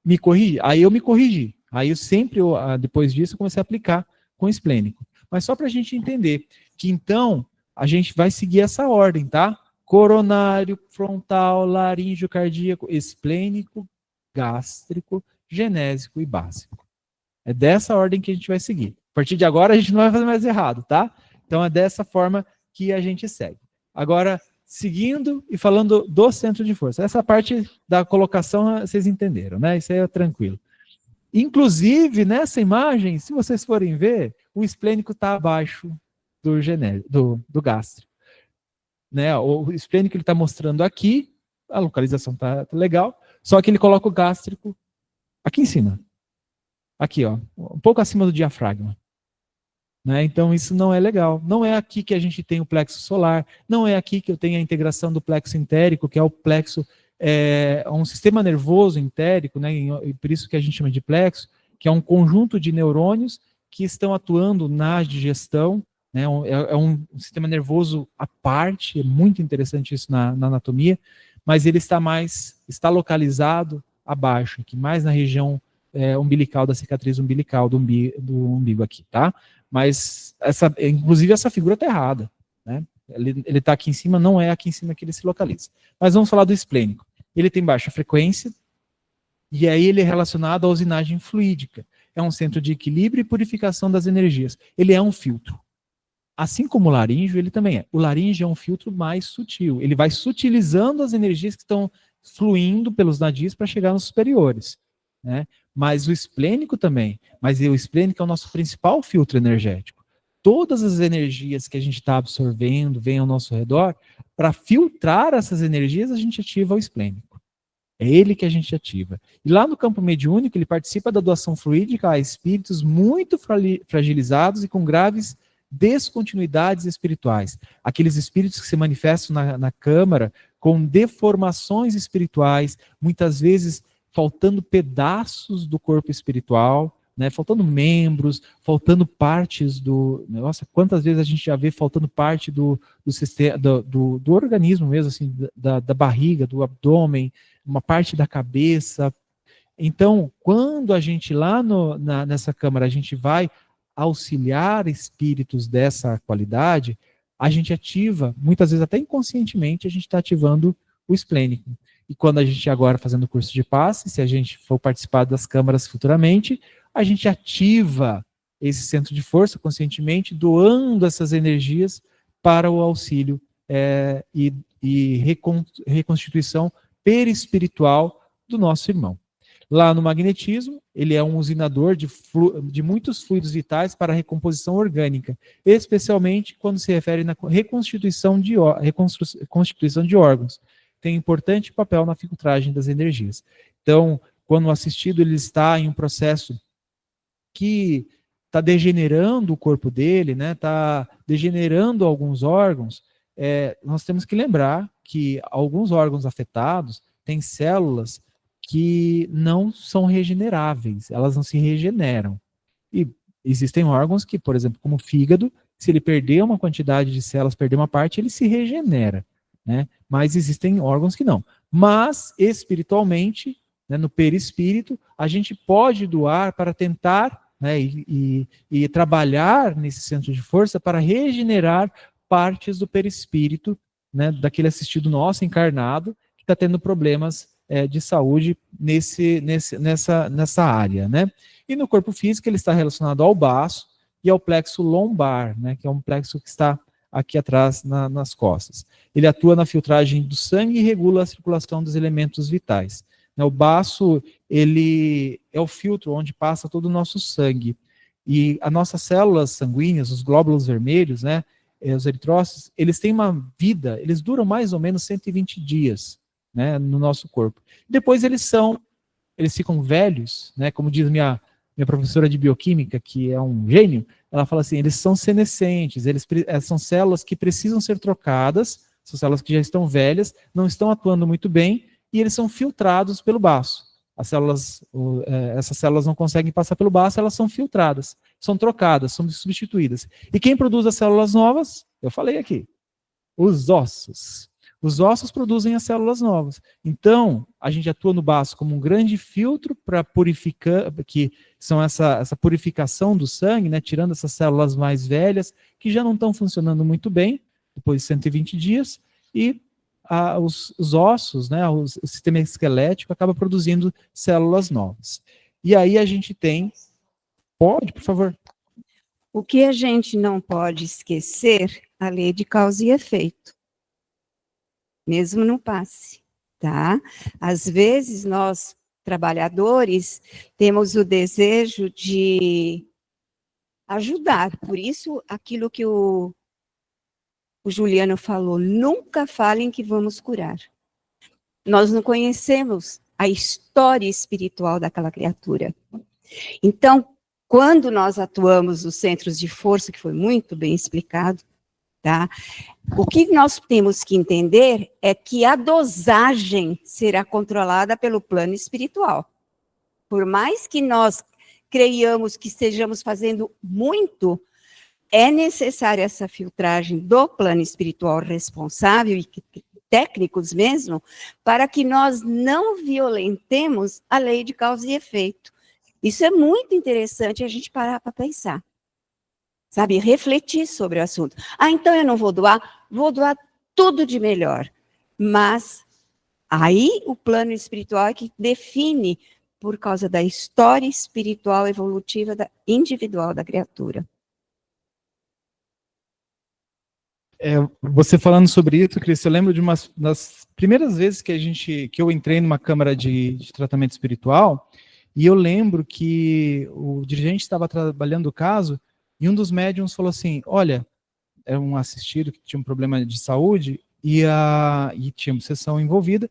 Me corrigi. Aí eu me corrigi. Aí eu sempre, depois disso, eu comecei a aplicar com esplênico. Mas só para a gente entender que então a gente vai seguir essa ordem, tá? Coronário, frontal, laríngeo, cardíaco, esplênico, gástrico, genésico e básico. É dessa ordem que a gente vai seguir. A partir de agora a gente não vai fazer mais errado, tá? Então é dessa forma que a gente segue. Agora, seguindo e falando do centro de força. Essa parte da colocação vocês entenderam, né? Isso aí é tranquilo. Inclusive, nessa imagem, se vocês forem ver, o esplênico está abaixo do gástrico. Né? O esplênico ele está mostrando aqui, a localização está legal, só que ele coloca o gástrico aqui em cima. Aqui, ó, um pouco acima do diafragma. Né? Então, isso não é legal. Não é aqui que a gente tem o plexo solar, não é aqui que eu tenho a integração do plexo entérico, que é o plexo, um sistema nervoso entérico, né? E por isso que a gente chama de plexo, que é um conjunto de neurônios que estão atuando na digestão, né? É um sistema nervoso à parte, é muito interessante isso na anatomia, mas ele está localizado abaixo, aqui, mais na região umbilical, da cicatriz umbilical, do umbigo aqui, tá? Mas, inclusive, essa figura está errada, né? Ele está aqui em cima, não é aqui em cima que ele se localiza. Mas vamos falar do esplênico. Ele tem baixa frequência, e aí ele é relacionado à usinagem fluídica. É um centro de equilíbrio e purificação das energias. Ele é um filtro. Assim como o laríngeo, ele também é. O laríngeo é um filtro mais sutil. Ele vai sutilizando as energias que estão fluindo pelos nadis para chegar nos superiores, né? Mas o esplênico também. Mas o esplênico é o nosso principal filtro energético. Todas as energias que a gente está absorvendo, vêm ao nosso redor, para filtrar essas energias, a gente ativa o esplênico. É ele que a gente ativa. E lá no campo mediúnico, ele participa da doação fluídica a espíritos muito fragilizados e com graves descontinuidades espirituais. Aqueles espíritos que se manifestam na câmara com deformações espirituais, muitas vezes faltando pedaços do corpo espiritual, né, faltando membros, faltando partes do... Nossa, quantas vezes a gente já vê faltando parte do sistema, do organismo mesmo, assim, da barriga, do abdômen, uma parte da cabeça. Então, quando a gente lá nessa câmara, a gente vai auxiliar espíritos dessa qualidade, a gente ativa, muitas vezes até inconscientemente, a gente está ativando o esplênico. E quando a gente agora fazendo o curso de passe, se a gente for participar das câmaras futuramente, a gente ativa esse centro de força conscientemente, doando essas energias para o auxílio e reconstituição perispiritual do nosso irmão. Lá no magnetismo, ele é um usinador de muitos fluidos vitais para a recomposição orgânica, especialmente quando se refere na reconstituição de órgãos. Tem importante papel na filtragem das energias. Então, quando o assistido ele está em um processo que está degenerando o corpo dele, né, está degenerando alguns órgãos, nós temos que lembrar que alguns órgãos afetados têm células que não são regeneráveis, elas não se regeneram. E existem órgãos que, por exemplo, como o fígado, se ele perder uma quantidade de células, perder uma parte, ele se regenera, né? Mas existem órgãos que não. Mas, espiritualmente, né, no perispírito, a gente pode doar para tentar, né, e trabalhar nesse centro de força para regenerar partes do perispírito, né, daquele assistido nosso encarnado, que está tendo problemas de saúde nessa área, né? E no corpo físico ele está relacionado ao baço e ao plexo lombar, né? Que é um plexo que está aqui atrás nas costas. Ele atua na filtragem do sangue e regula a circulação dos elementos vitais. O baço, ele é o filtro onde passa todo o nosso sangue. E as nossas células sanguíneas, os glóbulos vermelhos, né, os eritrócitos, eles têm uma vida, eles duram mais ou menos 120 dias, né, no nosso corpo. Depois eles ficam velhos, né, como diz minha professora de bioquímica, que é um gênio, ela fala assim, eles são senescentes, são células que precisam ser trocadas, são células que já estão velhas, não estão atuando muito bem, e eles são filtrados pelo baço. Essas células não conseguem passar pelo baço, elas são filtradas, são trocadas, são substituídas. E quem produz as células novas? Eu falei aqui, os ossos. Os ossos produzem as células novas. Então, a gente atua no baço como um grande filtro para purificar, que são essa purificação do sangue, né, tirando essas células mais velhas, que já não estão funcionando muito bem, depois de 120 dias, e os ossos, né, o sistema esquelético acaba produzindo células novas. E aí a gente tem... Pode, por favor. O que a gente não pode esquecer, a lei de causa e efeito. Mesmo no passe, tá? Às vezes nós, trabalhadores, temos o desejo de ajudar. Por isso, aquilo que o Juliano falou, nunca falem que vamos curar. Nós não conhecemos a história espiritual daquela criatura. Então, quando nós atuamos nos centros de força, que foi muito bem explicado, tá? O que nós temos que entender é que a dosagem será controlada pelo plano espiritual. Por mais que nós creiamos que estejamos fazendo muito, é necessária essa filtragem do plano espiritual responsável e técnicos mesmo, para que nós não violentemos a lei de causa e efeito. Isso é muito interessante a gente parar para pensar. Sabe, refletir sobre o assunto. Então eu não vou doar tudo de melhor. Mas aí o plano espiritual é que define por causa da história espiritual evolutiva individual da criatura. Você falando sobre isso, Cris, eu lembro de uma das primeiras vezes que eu entrei numa câmara de tratamento espiritual, e eu lembro que o dirigente estava trabalhando o caso, e um dos médiums falou assim, olha, era um assistido que tinha um problema de saúde, e tinha uma sessão envolvida,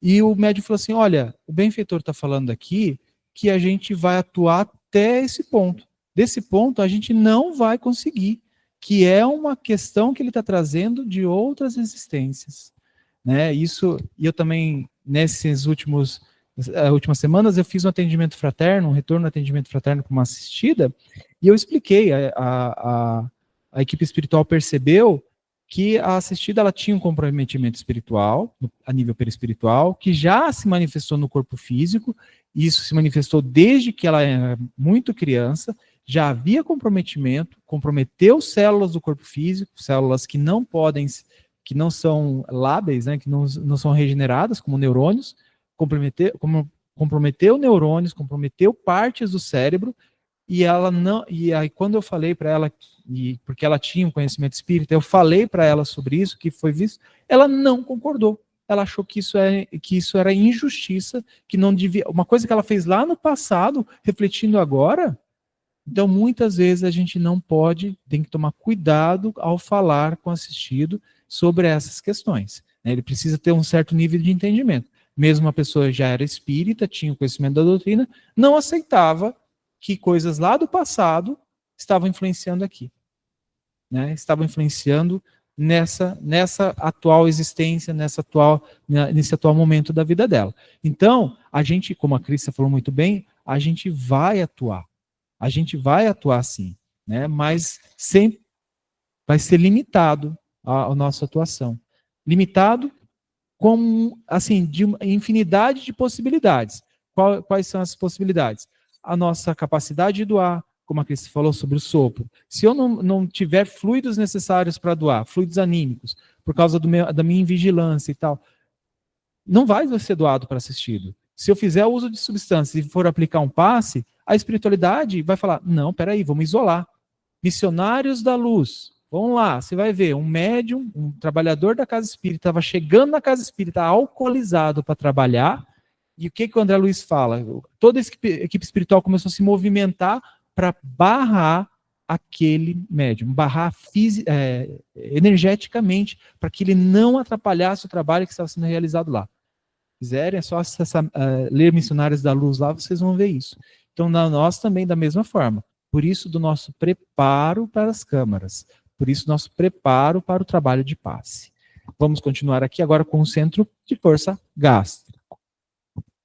e o médium falou assim, olha, o benfeitor está falando aqui que a gente vai atuar até esse ponto. Desse ponto a gente não vai conseguir, que é uma questão que ele está trazendo de outras existências, né? Isso, e eu também, últimas semanas, eu fiz um atendimento fraterno, um retorno ao atendimento fraterno com uma assistida, e eu expliquei, a equipe espiritual percebeu que a assistida ela tinha um comprometimento espiritual, a nível perispiritual, que já se manifestou no corpo físico, e isso se manifestou desde que ela era muito criança, já havia comprometimento, comprometeu células do corpo físico, células que não podem, que não são lábeis, né, que não são regeneradas, como neurônios, comprometeu neurônios, comprometeu partes do cérebro, e ela não, e aí quando eu falei para ela, porque ela tinha um conhecimento espírita, eu falei para ela sobre isso, que foi visto, ela não concordou. Ela achou que isso era injustiça, que não devia, uma coisa que ela fez lá no passado, refletindo agora. Então, muitas vezes a gente não pode, tem que tomar cuidado ao falar com o assistido sobre essas questões, né? Ele precisa ter um certo nível de entendimento. Mesmo uma pessoa já era espírita, tinha o conhecimento da doutrina, não aceitava que coisas lá do passado estavam influenciando aqui, né? Estavam influenciando nessa atual existência, nesse atual momento da vida dela. Então, a gente, como a Cris falou muito bem, a gente vai atuar. A gente vai atuar sim, né? Mas sempre vai ser limitado a nossa atuação. Limitado com, assim, de uma infinidade de possibilidades. Quais são as possibilidades? A nossa capacidade de doar, como a Cris falou sobre o sopro. Se eu não tiver fluidos necessários para doar, fluidos anímicos, por causa da minha invigilância e tal, não vai ser doado para assistido. Se eu fizer uso de substâncias e for aplicar um passe, a espiritualidade vai falar, não, peraí, vamos isolar. Missionários da luz, vamos lá, você vai ver, um médium, um trabalhador da casa espírita, estava chegando na casa espírita alcoolizado para trabalhar, e o que o André Luiz fala? Toda a equipe espiritual começou a se movimentar para barrar aquele médium, barrar energeticamente, para que ele não atrapalhasse o trabalho que estava sendo realizado lá. Se quiserem, é só ler Missionários da Luz lá, vocês vão ver isso. Então, nós também, da mesma forma. Por isso, do nosso preparo para as câmaras. Por isso, nosso preparo para o trabalho de passe. Vamos continuar aqui agora com o centro de força gástrico.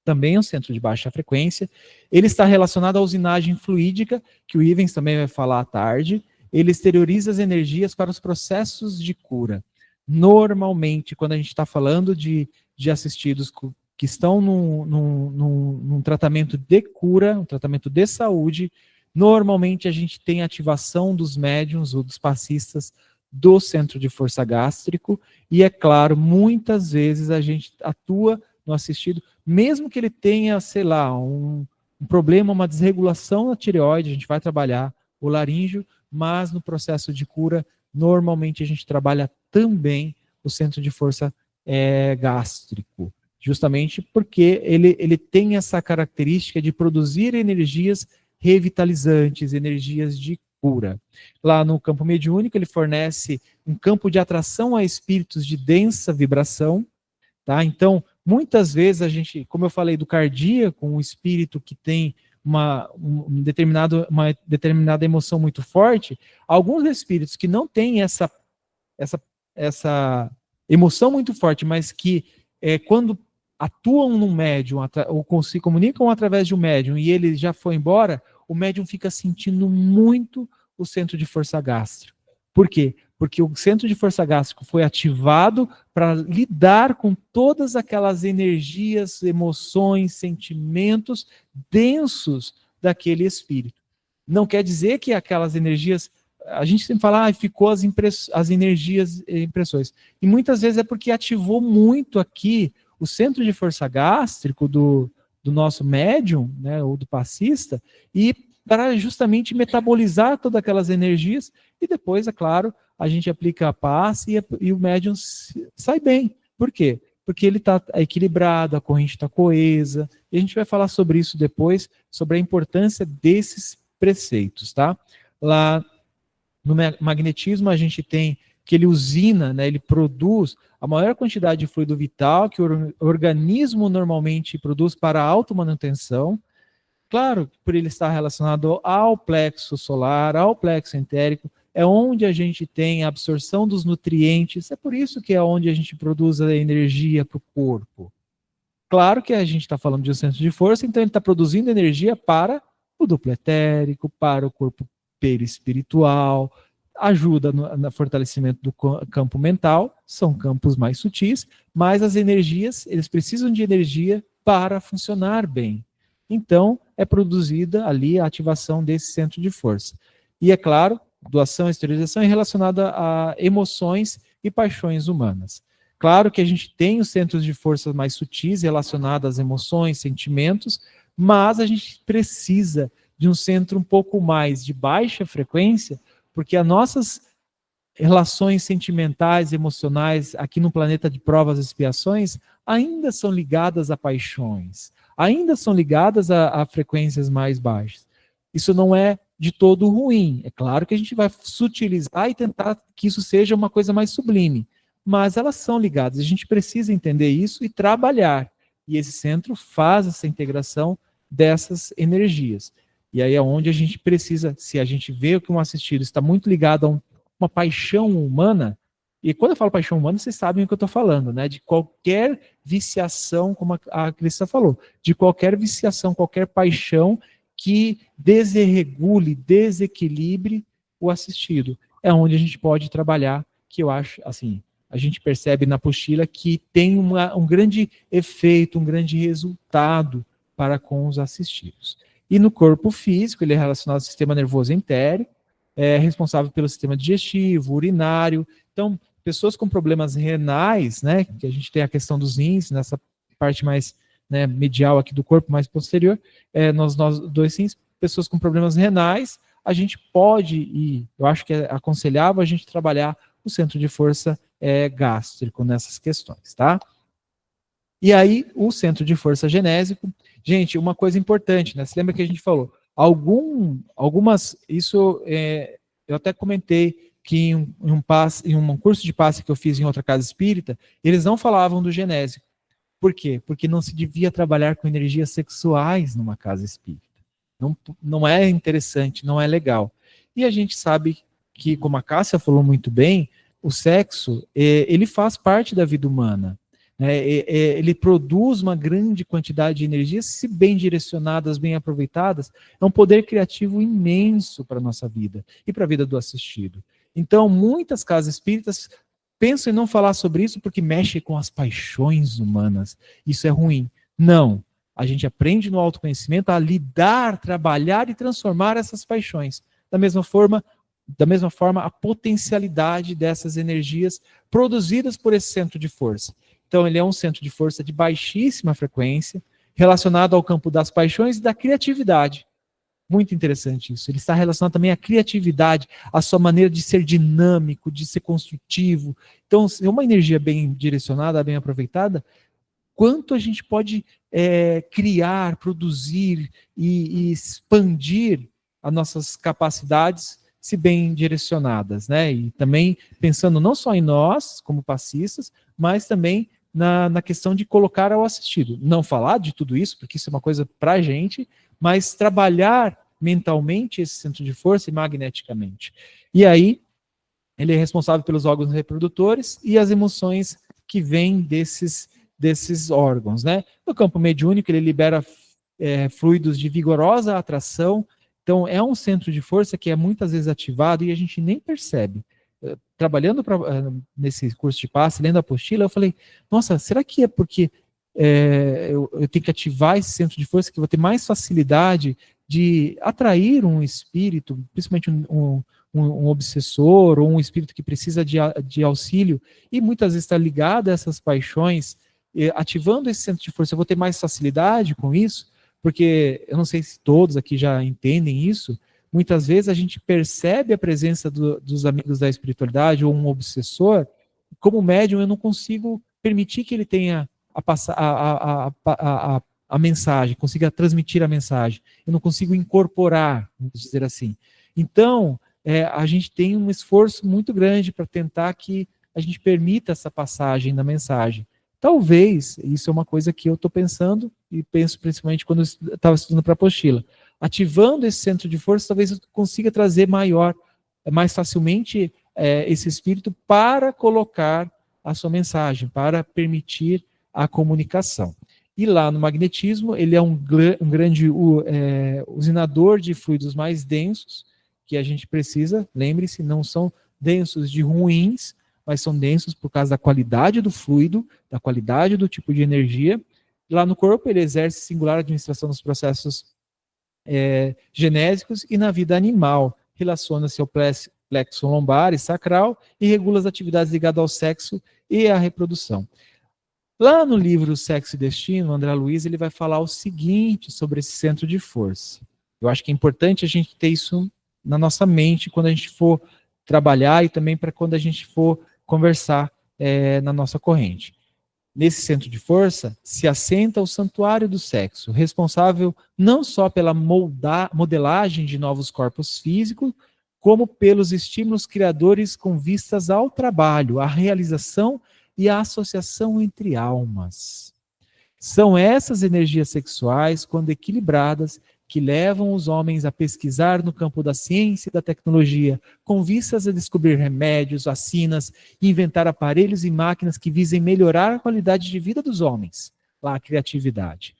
Também é um centro de baixa frequência. Ele está relacionado à usinagem fluídica, que o Ivens também vai falar à tarde. Ele exterioriza as energias para os processos de cura. Normalmente, quando a gente está falando de assistidos que estão num tratamento de cura, um tratamento de saúde, normalmente a gente tem ativação dos médiuns ou dos passistas do centro de força gástrico, e é claro, muitas vezes a gente atua no assistido, mesmo que ele tenha, sei lá, um problema, uma desregulação na tireoide, a gente vai trabalhar o laríngeo, mas no processo de cura, normalmente a gente trabalha também o centro de força gástrico, justamente porque ele tem essa característica de produzir energias revitalizantes, energias de cura. Lá no campo mediúnico, ele fornece um campo de atração a espíritos de densa vibração, tá? Então, muitas vezes a gente, como eu falei do cardíaco, um espírito que tem uma determinada emoção muito forte, alguns espíritos que não têm essa emoção muito forte, mas que quando atuam num médium, ou se comunicam através de um médium e ele já foi embora, o médium fica sentindo muito o centro de força gástrico. Por quê? Porque o centro de força gástrico foi ativado para lidar com todas aquelas energias, emoções, sentimentos densos daquele espírito. Não quer dizer que aquelas energias, a gente sempre fala, ficou as energias e impressões. E muitas vezes é porque ativou muito aqui o centro de força gástrico do nosso médium, né, ou do passista, e para justamente metabolizar todas aquelas energias, e depois, é claro, a gente aplica a passe e o médium sai bem. Por quê? Porque ele está equilibrado, a corrente está coesa, e a gente vai falar sobre isso depois, sobre a importância desses preceitos, tá? Lá no magnetismo a gente tem que ele usina, né, ele produz a maior quantidade de fluido vital que o organismo normalmente produz para a automanutenção. Claro, por ele estar relacionado ao plexo solar, ao plexo entérico, é onde a gente tem a absorção dos nutrientes, é por isso que é onde a gente produz a energia para o corpo. Claro que a gente está falando de um centro de força, então ele está produzindo energia para o duplo etérico, para o corpo perispiritual, ajuda no fortalecimento do campo mental, são campos mais sutis, mas as energias, eles precisam de energia para funcionar bem. Então, é produzida ali a ativação desse centro de força. E, é claro, doação e esterilização é relacionada a emoções e paixões humanas. Claro que a gente tem os centros de força mais sutis relacionados às emoções, sentimentos, mas a gente precisa de um centro um pouco mais de baixa frequência, porque as nossas relações sentimentais, emocionais, aqui no planeta de provas e expiações, ainda são ligadas a paixões, ainda são ligadas a frequências mais baixas. Isso não é de todo ruim. É claro que a gente vai sutilizar e tentar que isso seja uma coisa mais sublime, mas elas são ligadas. A gente precisa entender isso e trabalhar. E esse centro faz essa integração dessas energias. E aí é onde a gente precisa, se a gente vê que um assistido está muito ligado a uma paixão humana, e quando eu falo paixão humana, vocês sabem o que eu estou falando, né? De qualquer viciação, como a Crista falou, de qualquer viciação, qualquer paixão que desregule, desequilibre o assistido. É onde a gente pode trabalhar, que eu acho, assim, a gente percebe na apostila que tem um grande efeito, um grande resultado para com os assistidos. E no corpo físico, ele é relacionado ao sistema nervoso entérico, é responsável pelo sistema digestivo, urinário. Então, pessoas com problemas renais, né, que a gente tem a questão dos rins, nessa parte mais, né, medial aqui do corpo, mais posterior, nos dois rins, pessoas com problemas renais, a gente pode, e eu acho que é aconselhável a gente trabalhar o centro de força gástrico nessas questões, tá? E aí, o centro de força genésico, gente, uma coisa importante, né? Você lembra que a gente falou? Algumas, isso eu até comentei que em um curso de passe que eu fiz em outra casa espírita, eles não falavam do genésico. Por quê? Porque não se devia trabalhar com energias sexuais numa casa espírita. Não é interessante, não é legal. E a gente sabe que, como a Cássia falou muito bem, o sexo, ele faz parte da vida humana. Ele produz uma grande quantidade de energias, se bem direcionadas, bem aproveitadas, é um poder criativo imenso para a nossa vida e para a vida do assistido. Então, muitas casas espíritas pensam em não falar sobre isso porque mexe com as paixões humanas. Isso é ruim. Não. A gente aprende no autoconhecimento a lidar, trabalhar e transformar essas paixões. Da mesma forma, a potencialidade dessas energias produzidas por esse centro de força. Então, ele é um centro de força de baixíssima frequência, relacionado ao campo das paixões e da criatividade. Muito interessante isso. Ele está relacionado também à criatividade, à sua maneira de ser dinâmico, de ser construtivo. Então, se é uma energia bem direcionada, bem aproveitada, quanto a gente pode criar, produzir e expandir as nossas capacidades, se bem direcionadas, né? E também pensando não só em nós, como passistas, mas também na questão de colocar ao assistido. Não falar de tudo isso, porque isso é uma coisa para a gente, mas trabalhar mentalmente esse centro de força e magneticamente. E aí, ele é responsável pelos órgãos reprodutores e as emoções que vêm desses órgãos, né? No campo mediúnico, ele libera fluidos de vigorosa atração. Então, é um centro de força que é muitas vezes ativado e a gente nem percebe. Trabalhando nesse curso de passe, lendo a apostila, eu falei, nossa, será que é porque eu tenho que ativar esse centro de força que eu vou ter mais facilidade de atrair um espírito, principalmente um obsessor ou um espírito que precisa de auxílio e muitas vezes está ligado a essas paixões, ativando esse centro de força, eu vou ter mais facilidade com isso, porque eu não sei se todos aqui já entendem isso, muitas vezes a gente percebe a presença dos amigos da espiritualidade ou um obsessor, como médium eu não consigo permitir que ele tenha a mensagem, consiga transmitir a mensagem, eu não consigo incorporar, vamos dizer assim. Então, a gente tem um esforço muito grande para tentar que a gente permita essa passagem da mensagem. Talvez, isso é uma coisa que eu estou pensando, e penso principalmente quando eu estava estudando para a apostila, ativando esse centro de força, talvez eu consiga trazer mais facilmente esse espírito para colocar a sua mensagem, para permitir a comunicação. E lá no magnetismo, ele é um grande usinador de fluidos mais densos, que a gente precisa, lembre-se, não são densos de ruins, mas são densos por causa da qualidade do fluido, da qualidade do tipo de energia. Lá no corpo, ele exerce singular administração dos processos genésicos e na vida animal. Relaciona-se ao plexo lombar e sacral e regula as atividades ligadas ao sexo e à reprodução. Lá no livro Sexo e Destino, André Luiz, ele vai falar o seguinte sobre esse centro de força. Eu acho que é importante a gente ter isso na nossa mente quando a gente for trabalhar e também para quando a gente for conversar na nossa corrente. Nesse centro de força se assenta o santuário do sexo, responsável não só pela modelagem de novos corpos físicos, como pelos estímulos criadores com vistas ao trabalho, à realização e à associação entre almas. São essas energias sexuais, quando equilibradas, que levam os homens a pesquisar no campo da ciência e da tecnologia, com vistas a descobrir remédios, vacinas e inventar aparelhos e máquinas que visem melhorar a qualidade de vida dos homens. Lá a criatividade.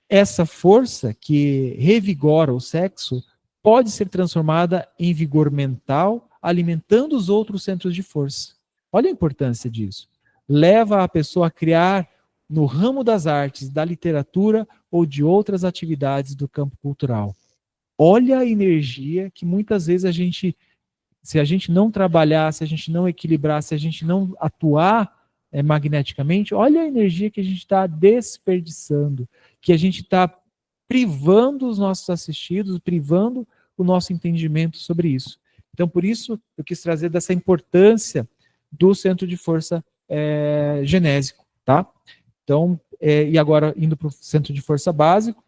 Essa força que revigora o sexo pode ser transformada em vigor mental, alimentando os outros centros de força. Olha a importância disso. Leva a pessoa a criar no ramo das artes, da literatura ou de outras atividades do campo cultural. Olha a energia que muitas vezes a gente se a gente não trabalhar, se a gente não equilibrar, se a gente não atuar magneticamente, olha a energia que a gente está desperdiçando, que a gente está privando os nossos assistidos, privando o nosso entendimento sobre isso. Então, por isso, eu quis trazer dessa importância do centro de força genésico, tá? Então, e agora, indo para o centro de força básico,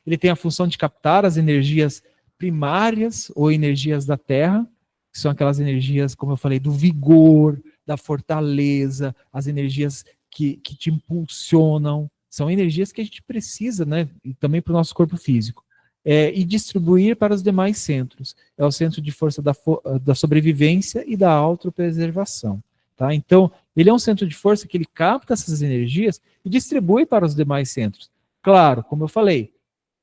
ele tem a função de captar as energias primárias ou energias da Terra, que são aquelas energias, como eu falei, do vigor, da fortaleza, as energias que te impulsionam, são energias que a gente precisa, né, e também para o nosso corpo físico, e distribuir para os demais centros. É o centro de força da sobrevivência e da autopreservação. Tá? Então, ele é um centro de força que ele capta essas energias e distribui para os demais centros. Claro, como eu falei,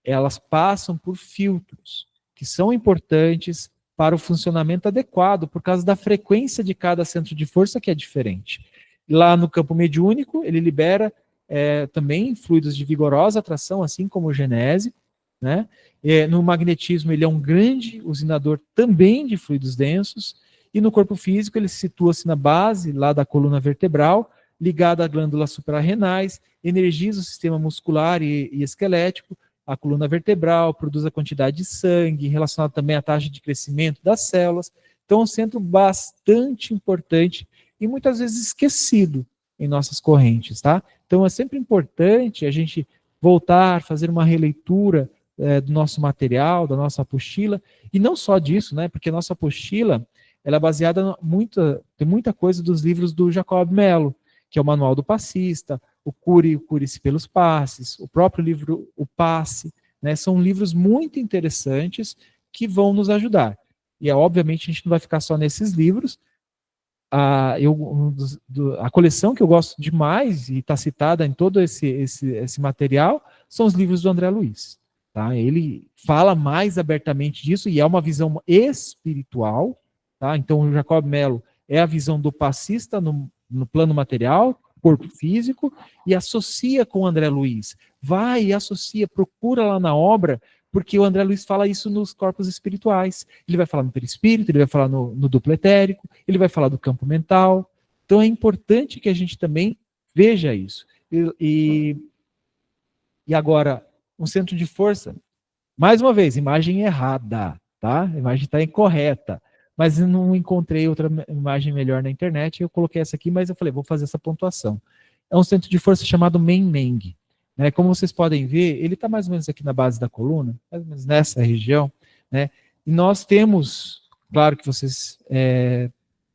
elas passam por filtros, que são importantes para o funcionamento adequado, por causa da frequência de cada centro de força, que é diferente. Lá no campo mediúnico, ele libera também fluidos de vigorosa atração, assim como o genésico, né? No magnetismo, ele é um grande usinador também de fluidos densos, e no corpo físico, ele situa-se na base, lá da coluna vertebral, ligado a glândulas suprarrenais, energiza o sistema muscular e esquelético, a coluna vertebral, produz a quantidade de sangue, relacionado também à taxa de crescimento das células. Então, é um centro bastante importante e muitas vezes esquecido em nossas correntes, tá? Então, é sempre importante a gente voltar, fazer uma releitura do nosso material, da nossa apostila, e não só disso, né? Porque a nossa apostila, ela é baseada tem muita coisa dos livros do Jacob Mello, que é o Manual do Passista, o Cure-se pelos Passes, o próprio livro O Passe, né? São livros muito interessantes que vão nos ajudar. E, obviamente, a gente não vai ficar só nesses livros. A coleção que eu gosto demais, e está citada em todo esse material, são os livros do André Luiz. Tá? Ele fala mais abertamente disso, e é uma visão espiritual. Tá? Então, o Jacob Mello é a visão do passista no plano material, corpo físico, e associa com o André Luiz. Vai e associa, procura lá na obra, porque o André Luiz fala isso nos corpos espirituais. Ele vai falar no perispírito, ele vai falar no duplo etérico, ele vai falar do campo mental. Então é importante que a gente também veja isso. E agora, um centro de força, mais uma vez, imagem errada, tá? A imagem está incorreta. Mas eu não encontrei outra imagem melhor na internet, eu coloquei essa aqui, mas eu falei, vou fazer essa pontuação. É um centro de força chamado Meng-Meng. Né? Como vocês podem ver, ele está mais ou menos aqui na base da coluna, mais ou menos nessa região, né? E nós temos, claro que vocês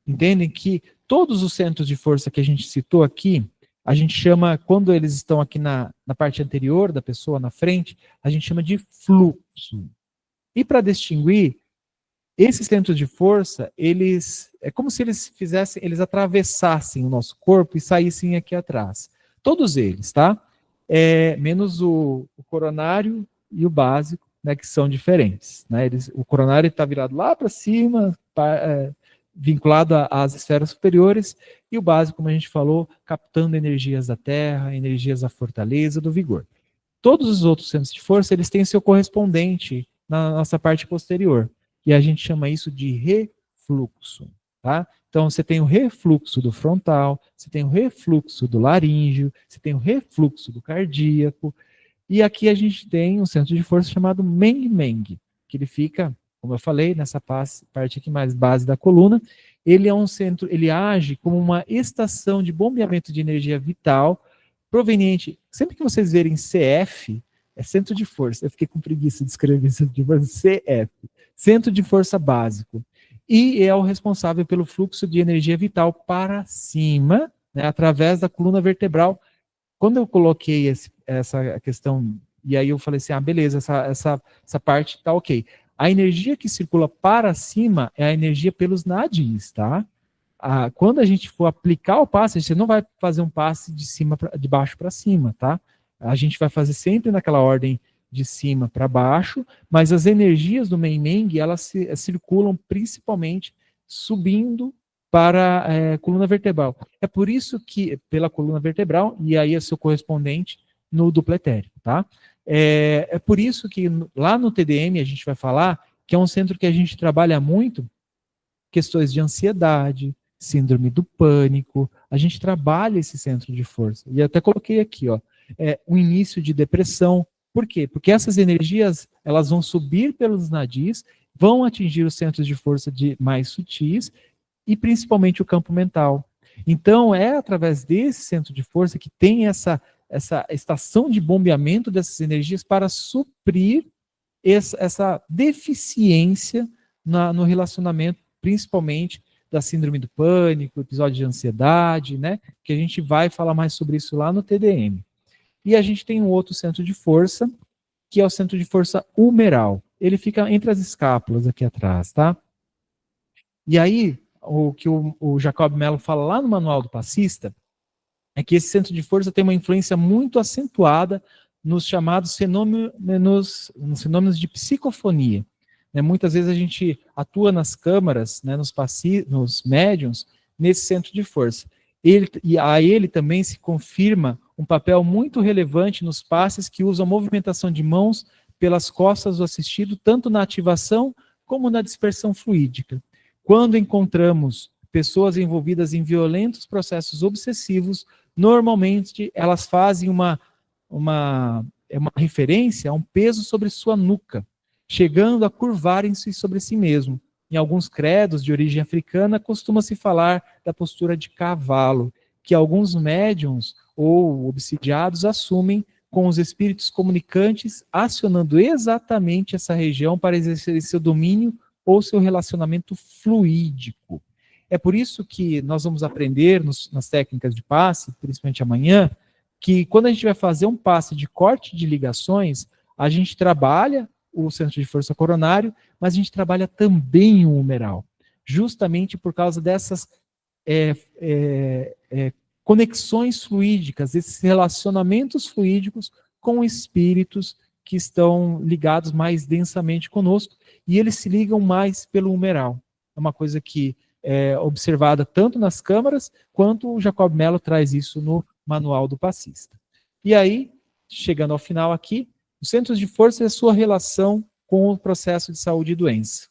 entendem que todos os centros de força que a gente citou aqui, a gente chama, quando eles estão aqui na parte anterior da pessoa, na frente, a gente chama de fluxo. E para distinguir, esses centros de força, é como se eles atravessassem o nosso corpo e saíssem aqui atrás. Todos eles, tá? Menos o coronário e o básico, né, que são diferentes. Né? O coronário está virado lá para cima, vinculado às esferas superiores, e o básico, como a gente falou, captando energias da terra, energias da fortaleza, do vigor. Todos os outros centros de força, eles têm seu correspondente na nossa parte posterior. E a gente chama isso de refluxo, tá? Então, você tem o refluxo do frontal, você tem o refluxo do laríngeo, você tem o refluxo do cardíaco, e aqui a gente tem um centro de força chamado Meng-Meng, que ele fica, como eu falei, nessa parte aqui mais base da coluna. Ele é um centro, ele age como uma estação de bombeamento de energia vital, proveniente, sempre que vocês verem CF, é centro de força, eu fiquei com preguiça de escrever centro de força, CF, centro de força básico, e é o responsável pelo fluxo de energia vital para cima, né, através da coluna vertebral. Quando eu coloquei essa questão, e aí eu falei assim, beleza, essa parte está ok. A energia que circula para cima é a energia pelos nadis, tá? Quando a gente for aplicar o passe, você não vai fazer um passe de baixo para cima, tá? A gente vai fazer sempre naquela ordem de cima para baixo, mas as energias do Meng-Meng, elas circulam principalmente subindo para a coluna vertebral. É por isso que, pela coluna vertebral, e aí é seu correspondente no duplo etérico, tá? É por isso que lá no TDM a gente vai falar que é um centro que a gente trabalha muito questões de ansiedade, síndrome do pânico, a gente trabalha esse centro de força. E até coloquei aqui, ó, o início de depressão. Por quê? Porque essas energias, elas vão subir pelos nadis, vão atingir os centros de força mais sutis e principalmente o campo mental. Então, é através desse centro de força que tem essa estação de bombeamento dessas energias para suprir essa deficiência no relacionamento, principalmente da síndrome do pânico, episódio de ansiedade, né? Que a gente vai falar mais sobre isso lá no TDM. E a gente tem um outro centro de força, que é o centro de força humeral. Ele fica entre as escápulas aqui atrás, tá? E aí, o que o Jacob Mello fala lá no Manual do Passista, é que esse centro de força tem uma influência muito acentuada nos chamados fenômenos de psicofonia. Muitas vezes a gente atua nas câmaras, né, nos médiums, nesse centro de força. A ele também se confirma um papel muito relevante nos passes que usam a movimentação de mãos pelas costas do assistido, tanto na ativação como na dispersão fluídica. Quando encontramos pessoas envolvidas em violentos processos obsessivos, normalmente elas fazem uma referência a um peso sobre sua nuca, chegando a curvarem-se sobre si mesmo. Em alguns credos de origem africana, costuma-se falar da postura de cavalo, que alguns médiums ou obsidiados assumem com os espíritos comunicantes, acionando exatamente essa região para exercer seu domínio ou seu relacionamento fluídico. É por isso que nós vamos aprender nas técnicas de passe, principalmente amanhã, que quando a gente vai fazer um passe de corte de ligações, a gente trabalha o centro de força coronário, mas a gente trabalha também o humeral, justamente por causa dessas conexões fluídicas, esses relacionamentos fluídicos com espíritos que estão ligados mais densamente conosco, e eles se ligam mais pelo humeral. É uma coisa que é observada tanto nas câmaras, quanto o Jacob Mello traz isso no Manual do Passista. E aí, chegando ao final aqui, os centros de força é a sua relação com o processo de saúde e doença.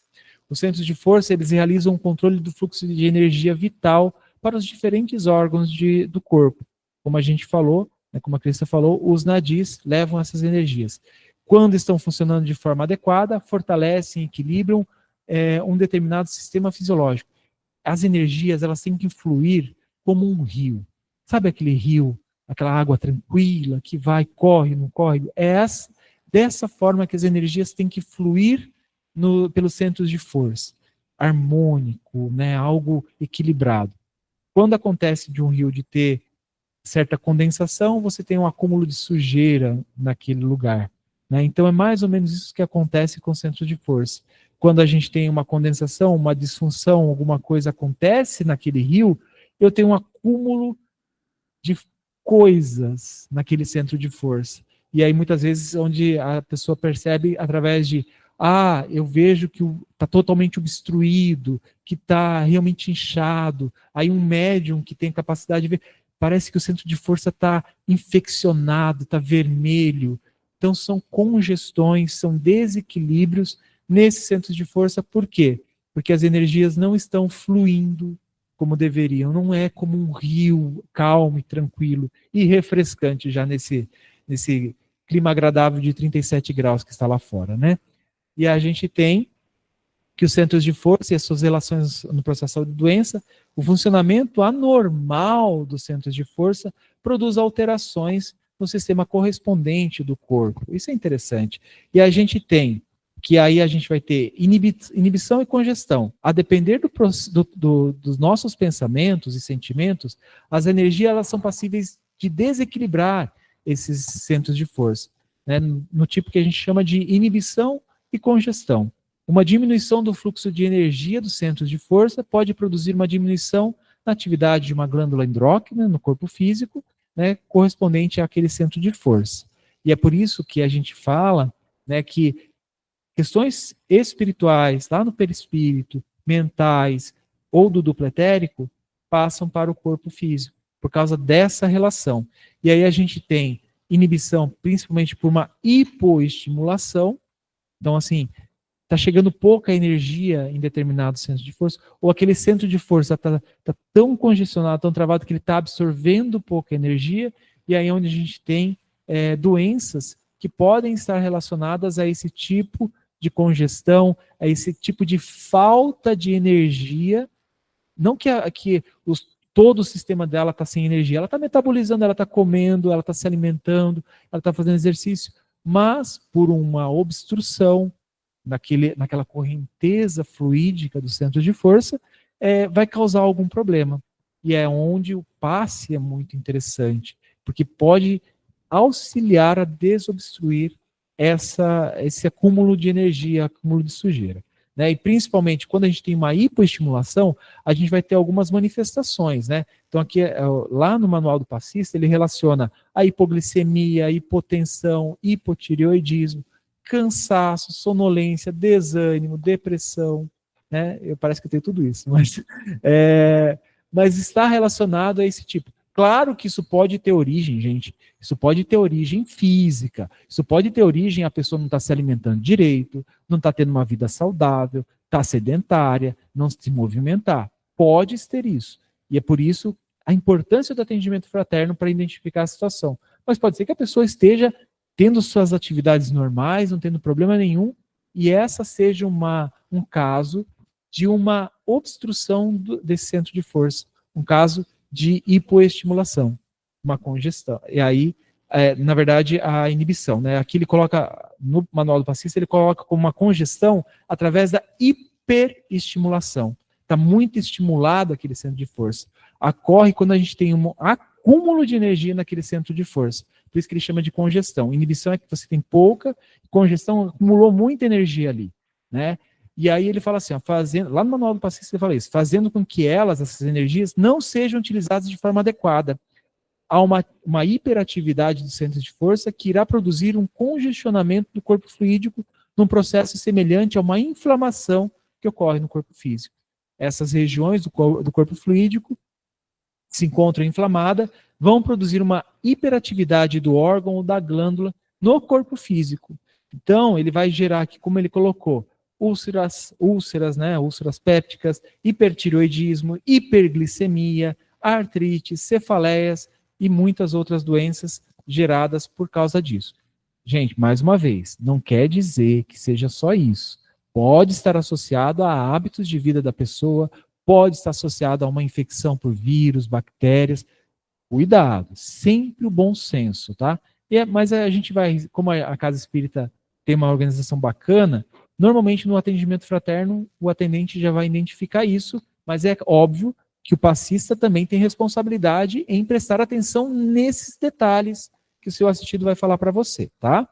Os centros de força, eles realizam um controle do fluxo de energia vital para os diferentes órgãos do corpo. Como a gente falou, né, como a Crista falou, os nadis levam essas energias. Quando estão funcionando de forma adequada, fortalecem, equilibram um determinado sistema fisiológico. As energias, elas têm que fluir como um rio. Sabe aquele rio, aquela água tranquila, que vai, corre, não corre? É dessa forma que as energias têm que fluir pelos centros de força. Harmônico, né, algo equilibrado. Quando acontece de um rio de ter certa condensação, você tem um acúmulo de sujeira naquele lugar. Né? Então é mais ou menos isso que acontece com o centro de força. Quando a gente tem uma condensação, uma disfunção, alguma coisa acontece naquele rio, eu tenho um acúmulo de coisas naquele centro de força. E aí muitas vezes onde a pessoa percebe através de eu vejo que está totalmente obstruído, que está realmente inchado. Aí um médium que tem capacidade de ver, parece que o centro de força está infeccionado, está vermelho. Então são congestões, são desequilíbrios nesses centros de força. Por quê? Porque as energias não estão fluindo como deveriam. Não é como um rio calmo e tranquilo e refrescante já nesse clima agradável de 37 graus que está lá fora, né? E a gente tem que os centros de força e as suas relações no processo de doença, o funcionamento anormal dos centros de força produz alterações no sistema correspondente do corpo. Isso é interessante. E a gente tem que aí a gente vai ter inibição e congestão. A depender dos nossos pensamentos e sentimentos, as energias elas são passíveis de desequilibrar esses centros de força, né, no tipo que a gente chama de inibição e congestão. Uma diminuição do fluxo de energia dos centros de força pode produzir uma diminuição na atividade de uma glândula endócrina no corpo físico, né, correspondente àquele centro de força. E é por isso que a gente fala, né, que questões espirituais, lá no perispírito, mentais ou do duplo etérico, passam para o corpo físico, por causa dessa relação. E aí a gente tem inibição, principalmente por uma hipoestimulação. Então, assim, está chegando pouca energia em determinado centro de força, ou aquele centro de força está tão congestionado, tão travado, que ele está absorvendo pouca energia, e aí é onde a gente tem doenças que podem estar relacionadas a esse tipo de congestão, a esse tipo de falta de energia. Não que todo o sistema dela está sem energia, ela está metabolizando, ela está comendo, ela está se alimentando, ela está fazendo exercício, mas por uma obstrução naquela correnteza fluídica do centro de força, vai causar algum problema. E é onde o passe é muito interessante, porque pode auxiliar a desobstruir esse acúmulo de energia, acúmulo de sujeira. Né? E principalmente quando a gente tem uma hipoestimulação, a gente vai ter algumas manifestações. Né? Então aqui, lá no manual do passista, ele relaciona a hipoglicemia, a hipotensão, hipotireoidismo, cansaço, sonolência, desânimo, depressão. Né? Parece que eu tenho tudo isso, mas está relacionado a esse tipo. Claro que isso pode ter origem, gente, isso pode ter origem física, isso pode ter origem, a pessoa não está se alimentando direito, não está tendo uma vida saudável, está sedentária, não se movimentar. Pode ter isso. E é por isso a importância do atendimento fraterno para identificar a situação. Mas pode ser que a pessoa esteja tendo suas atividades normais, não tendo problema nenhum, e essa seja um caso de uma obstrução desse centro de força, um caso de hipoestimulação, uma congestão. E aí, na verdade, a inibição. Né? Aqui ele coloca, no manual do passista, ele coloca como uma congestão através da hiperestimulação. Está muito estimulado aquele centro de força. Ocorre quando a gente tem um acúmulo de energia naquele centro de força. Por isso que ele chama de congestão. Inibição é que você tem pouca, congestão acumulou muita energia ali. Né? E aí ele fala assim, lá no manual do passista ele fala isso, fazendo com que essas energias, não sejam utilizadas de forma adequada. Há uma hiperatividade do centro de força que irá produzir um congestionamento do corpo fluídico num processo semelhante a uma inflamação que ocorre no corpo físico. Essas regiões do corpo fluídico se encontram inflamadas, vão produzir uma hiperatividade do órgão ou da glândula no corpo físico. Então, ele vai gerar aqui, como ele colocou, úlceras, né, úlceras pépticas, hipertireoidismo, hiperglicemia, artrite, cefaleias e muitas outras doenças geradas por causa disso. Gente, mais uma vez, não quer dizer que seja só isso. Pode estar associado a hábitos de vida da pessoa, pode estar associado a uma infecção por vírus, bactérias. Cuidado, sempre o bom senso, tá? Mas a gente vai, como a Casa Espírita tem uma organização bacana, normalmente no atendimento fraterno o atendente já vai identificar isso, mas é óbvio que o passista também tem responsabilidade em prestar atenção nesses detalhes que o seu assistido vai falar para você, tá?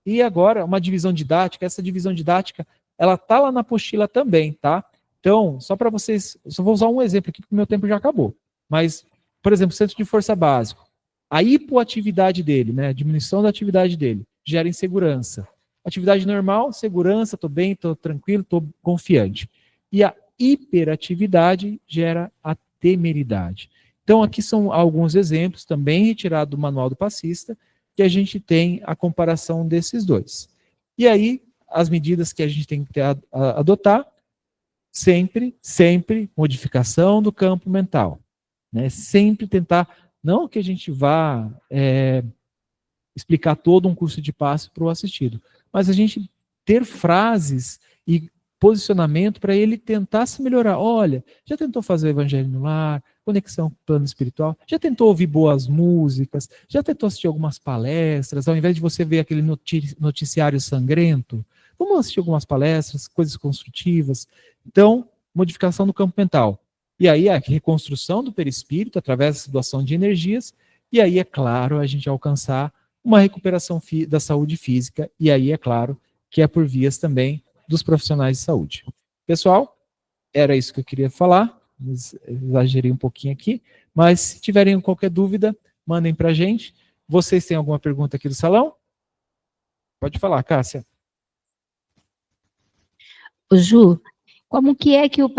E agora, uma divisão didática, essa divisão didática, ela tá lá na apostila também, tá? Então, só para vocês, eu só vou usar um exemplo aqui, porque o meu tempo já acabou. Mas, por exemplo, o centro de força básico, a hipoatividade dele, né, a diminuição da atividade dele, gera insegurança. Atividade normal, segurança, estou bem, estou tranquilo, estou confiante. E a hiperatividade gera a temeridade. Então, aqui são alguns exemplos, também retirados do manual do passista, que a gente tem a comparação desses dois. E aí, as medidas que a gente tem que adotar, sempre modificação do campo mental. Né? Sempre tentar, não que a gente vá explicar todo um curso de passe para o assistido, mas a gente ter frases e posicionamento para ele tentar se melhorar. Olha, já tentou fazer o evangelho no lar, conexão com o plano espiritual, já tentou ouvir boas músicas, já tentou assistir algumas palestras, ao invés de você ver aquele noticiário sangrento, vamos assistir algumas palestras, coisas construtivas. Então, modificação do campo mental. E aí a reconstrução do perispírito através da doação de energias, e aí, é claro, a gente alcançar uma recuperação da saúde física, e aí, é claro, que é por vias também dos profissionais de saúde. Pessoal, era isso que eu queria falar, exagerei um pouquinho aqui, mas se tiverem qualquer dúvida, mandem para a gente. Vocês têm alguma pergunta aqui do salão? Pode falar, Cássia. Ju, como que é que o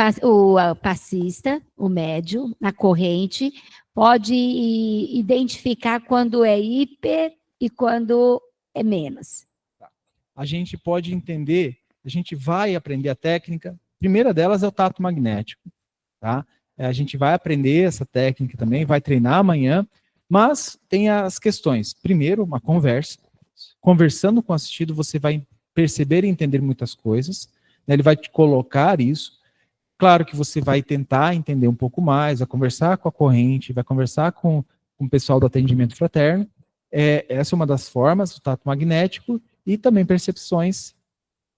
passista, o médium, na corrente, pode identificar quando é hiper e quando é menos? A gente pode entender a gente vai aprender a técnica. A primeira delas é o tato magnético, tá? A gente vai aprender essa técnica também, vai treinar amanhã, mas tem as questões. Primeiro, uma conversa. Conversando com o assistido, você vai perceber e entender muitas coisas, né? Ele vai te colocar isso. Claro que você vai tentar entender um pouco mais, vai conversar com a corrente, vai conversar com o pessoal do atendimento fraterno. Essa é uma das formas, o tato magnético, e também percepções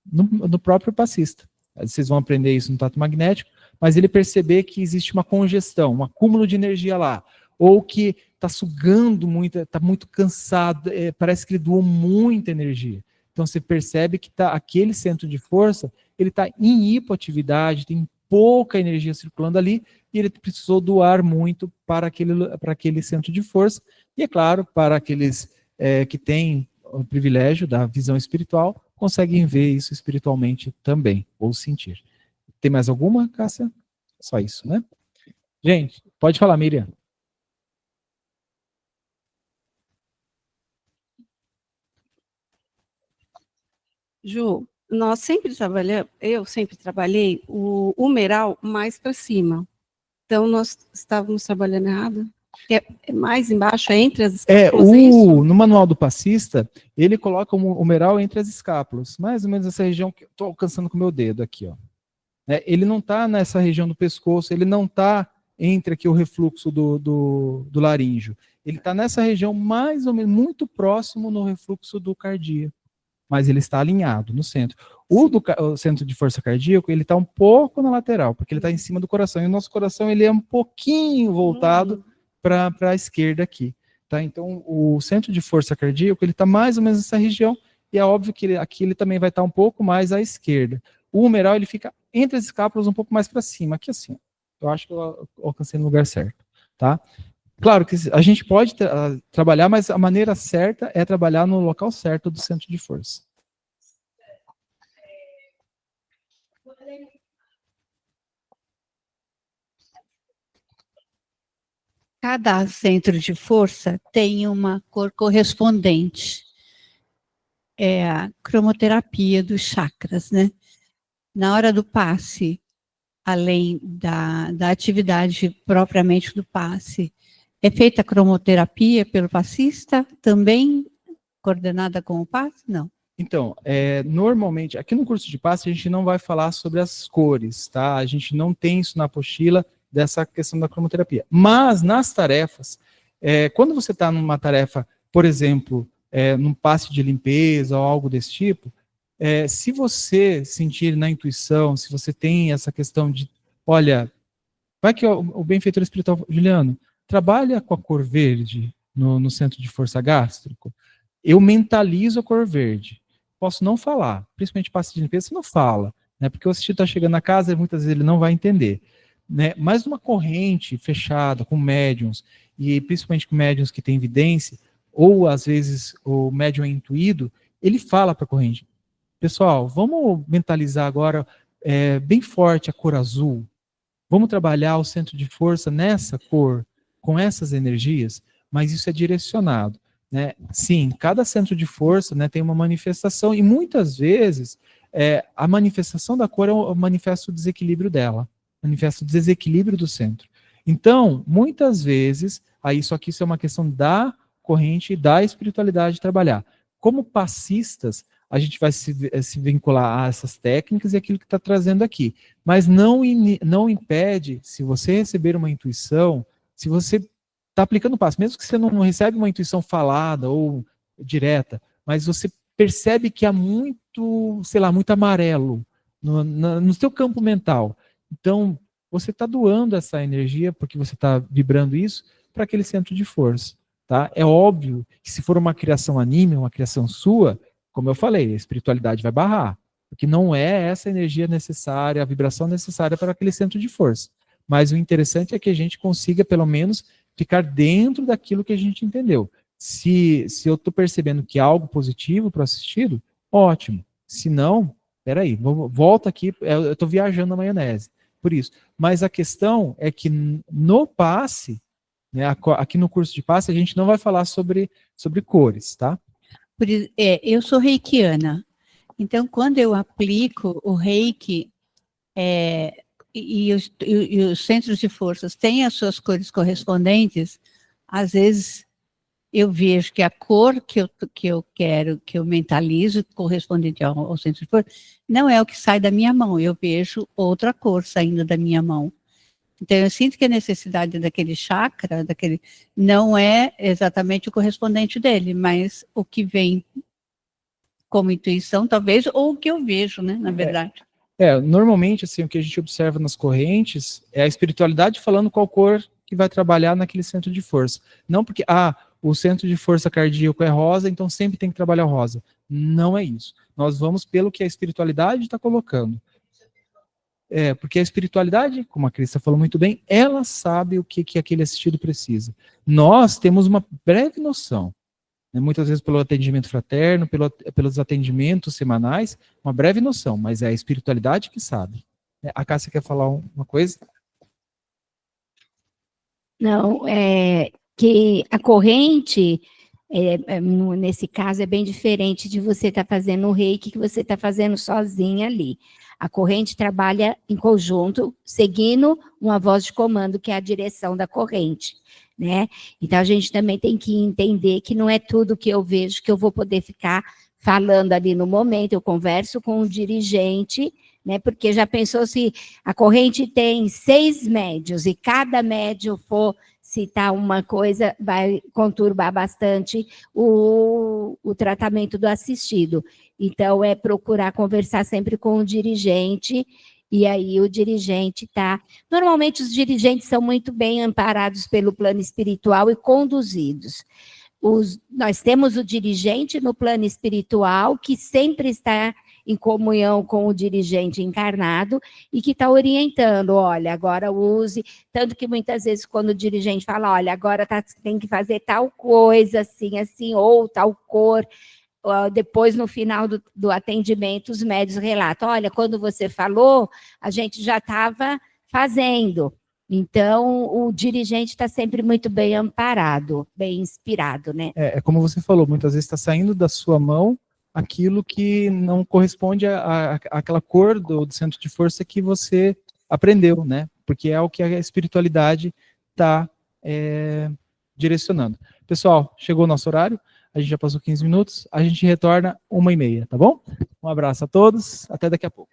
no próprio passista. Vocês vão aprender isso no tato magnético, mas ele perceber que existe uma congestão, um acúmulo de energia lá, ou que está sugando muito, está muito cansado, parece que ele doou muita energia. Então você percebe que aquele centro de força, ele está em hipoatividade, tem pouca energia circulando ali, e ele precisou doar muito para aquele centro de força. E é claro, para aqueles que têm o privilégio da visão espiritual, conseguem ver isso espiritualmente também, ou sentir. Tem mais alguma, Cássia? Só isso, né? Gente, pode falar, Miriam. Ju, eu sempre trabalhei o humeral mais para cima. Então, nós estávamos trabalhando errado. É mais embaixo, é entre as escápulas, é isso? No manual do passista, ele coloca o humeral entre as escápulas, mais ou menos essa região que eu estou alcançando com o meu dedo aqui, ó. Ele não está nessa região do pescoço, ele não está entre aqui o refluxo do laríngeo. Ele está nessa região mais ou menos, muito próximo no refluxo do cardíaco, mas ele está alinhado no centro. O centro de força cardíaco, ele está um pouco na lateral, porque ele está em cima do coração, e o nosso coração ele é um pouquinho voltado para a esquerda aqui. Tá? Então, o centro de força cardíaco, ele está mais ou menos nessa região, e é óbvio que aqui ele também vai estar um pouco mais à esquerda. O humeral, ele fica entre as escápulas um pouco mais para cima, aqui assim. Eu acho que eu alcancei no lugar certo, tá? Claro que a gente pode trabalhar, mas a maneira certa é trabalhar no local certo do centro de força. Cada centro de força tem uma cor correspondente. É a cromoterapia dos chakras, né? Na hora do passe, além da atividade propriamente do passe, é feita a cromoterapia pelo passista, também coordenada com o passe? Não. Então, normalmente, aqui no curso de passe, a gente não vai falar sobre as cores, tá? A gente não tem isso na apostila dessa questão da cromoterapia. Mas, nas tarefas, quando você está numa tarefa, por exemplo, num passe de limpeza ou algo desse tipo, se você sentir na intuição, se você tem essa questão de, olha, vai que o benfeitor espiritual, Juliano, trabalha com a cor verde no centro de força gástrico, eu mentalizo a cor verde. Posso não falar, principalmente passe de limpeza, você não fala, né? Porque o assistido está chegando na casa e muitas vezes ele não vai entender. Né? Mas numa corrente fechada, com médiums, e principalmente com médiums que têm evidência, ou às vezes o médium é intuído, ele fala para a corrente, pessoal, vamos mentalizar agora bem forte a cor azul, vamos trabalhar o centro de força nessa cor, com essas energias, mas isso é direcionado. Né? Sim, cada centro de força, né, tem uma manifestação, e muitas vezes a manifestação da cor é o manifesto desequilíbrio dela, manifesta o desequilíbrio do centro. Então, muitas vezes, só que isso é uma questão da corrente e da espiritualidade de trabalhar. Como passistas, a gente vai se vincular a essas técnicas e aquilo que está trazendo aqui. Mas não impede, se você receber uma intuição, se você está aplicando o passo, mesmo que você não recebe uma intuição falada ou direta, mas você percebe que há muito, sei lá, muito amarelo no seu campo mental. Então, você está doando essa energia, porque você está vibrando isso, para aquele centro de força. Tá? É óbvio que se for uma criação anímica, uma criação sua, como eu falei, a espiritualidade vai barrar, porque não é essa energia necessária, a vibração necessária para aquele centro de força. Mas o interessante é que a gente consiga, pelo menos, ficar dentro daquilo que a gente entendeu. Se eu estou percebendo que é algo positivo para o assistido, ótimo. Se não, peraí, volta aqui, eu estou viajando na maionese. Por isso. Mas a questão é que no passe, né, aqui no curso de passe, a gente não vai falar sobre cores, tá? Eu sou reikiana. Então, quando eu aplico o reiki, e os centros de forças têm as suas cores correspondentes, às vezes eu vejo que a cor que eu quero, que eu mentalizo, correspondente ao centro de força, não é o que sai da minha mão, eu vejo outra cor saindo da minha mão. Então, eu sinto que a necessidade daquele chakra, não é exatamente o correspondente dele, mas o que vem como intuição, talvez, ou o que eu vejo, né, na verdade. Normalmente, assim, o que a gente observa nas correntes é a espiritualidade falando qual cor que vai trabalhar naquele centro de força. Não porque, o centro de força cardíaco é rosa, então sempre tem que trabalhar rosa. Não é isso. Nós vamos pelo que a espiritualidade está colocando. Porque a espiritualidade, como a Crista falou muito bem, ela sabe o que aquele assistido precisa. Nós temos uma breve noção, né, muitas vezes pelo atendimento fraterno, pelos atendimentos semanais, uma breve noção, mas é a espiritualidade que sabe. A Cássia quer falar uma coisa? Não, que a corrente, nesse caso, é bem diferente de você estar fazendo o reiki, que você está fazendo sozinha ali. A corrente trabalha em conjunto, seguindo uma voz de comando, que é a direção da corrente, né? Então, a gente também tem que entender que não é tudo que eu vejo que eu vou poder ficar falando ali no momento. Eu converso com o dirigente, né? Porque já pensou se a corrente tem 6 médios e cada médio for citar uma coisa, vai conturbar bastante o tratamento do assistido. Então, é procurar conversar sempre com o dirigente, e aí o dirigente está... Normalmente, os dirigentes são muito bem amparados pelo plano espiritual e conduzidos. Nós temos o dirigente no plano espiritual, que sempre está em comunhão com o dirigente encarnado e que está orientando, olha, agora use, tanto que muitas vezes quando o dirigente fala, olha, agora tem que fazer tal coisa, assim, assim, ou tal cor, depois no final do atendimento os médios relatam, olha, quando você falou, a gente já estava fazendo. Então, o dirigente está sempre muito bem amparado, bem inspirado, né? Como você falou, muitas vezes está saindo da sua mão aquilo que não corresponde àquela cor do centro de força que você aprendeu, né? Porque é o que a espiritualidade está direcionando. Pessoal, chegou o nosso horário, a gente já passou 15 minutos, a gente retorna 1h30, tá bom? Um abraço a todos, até daqui a pouco.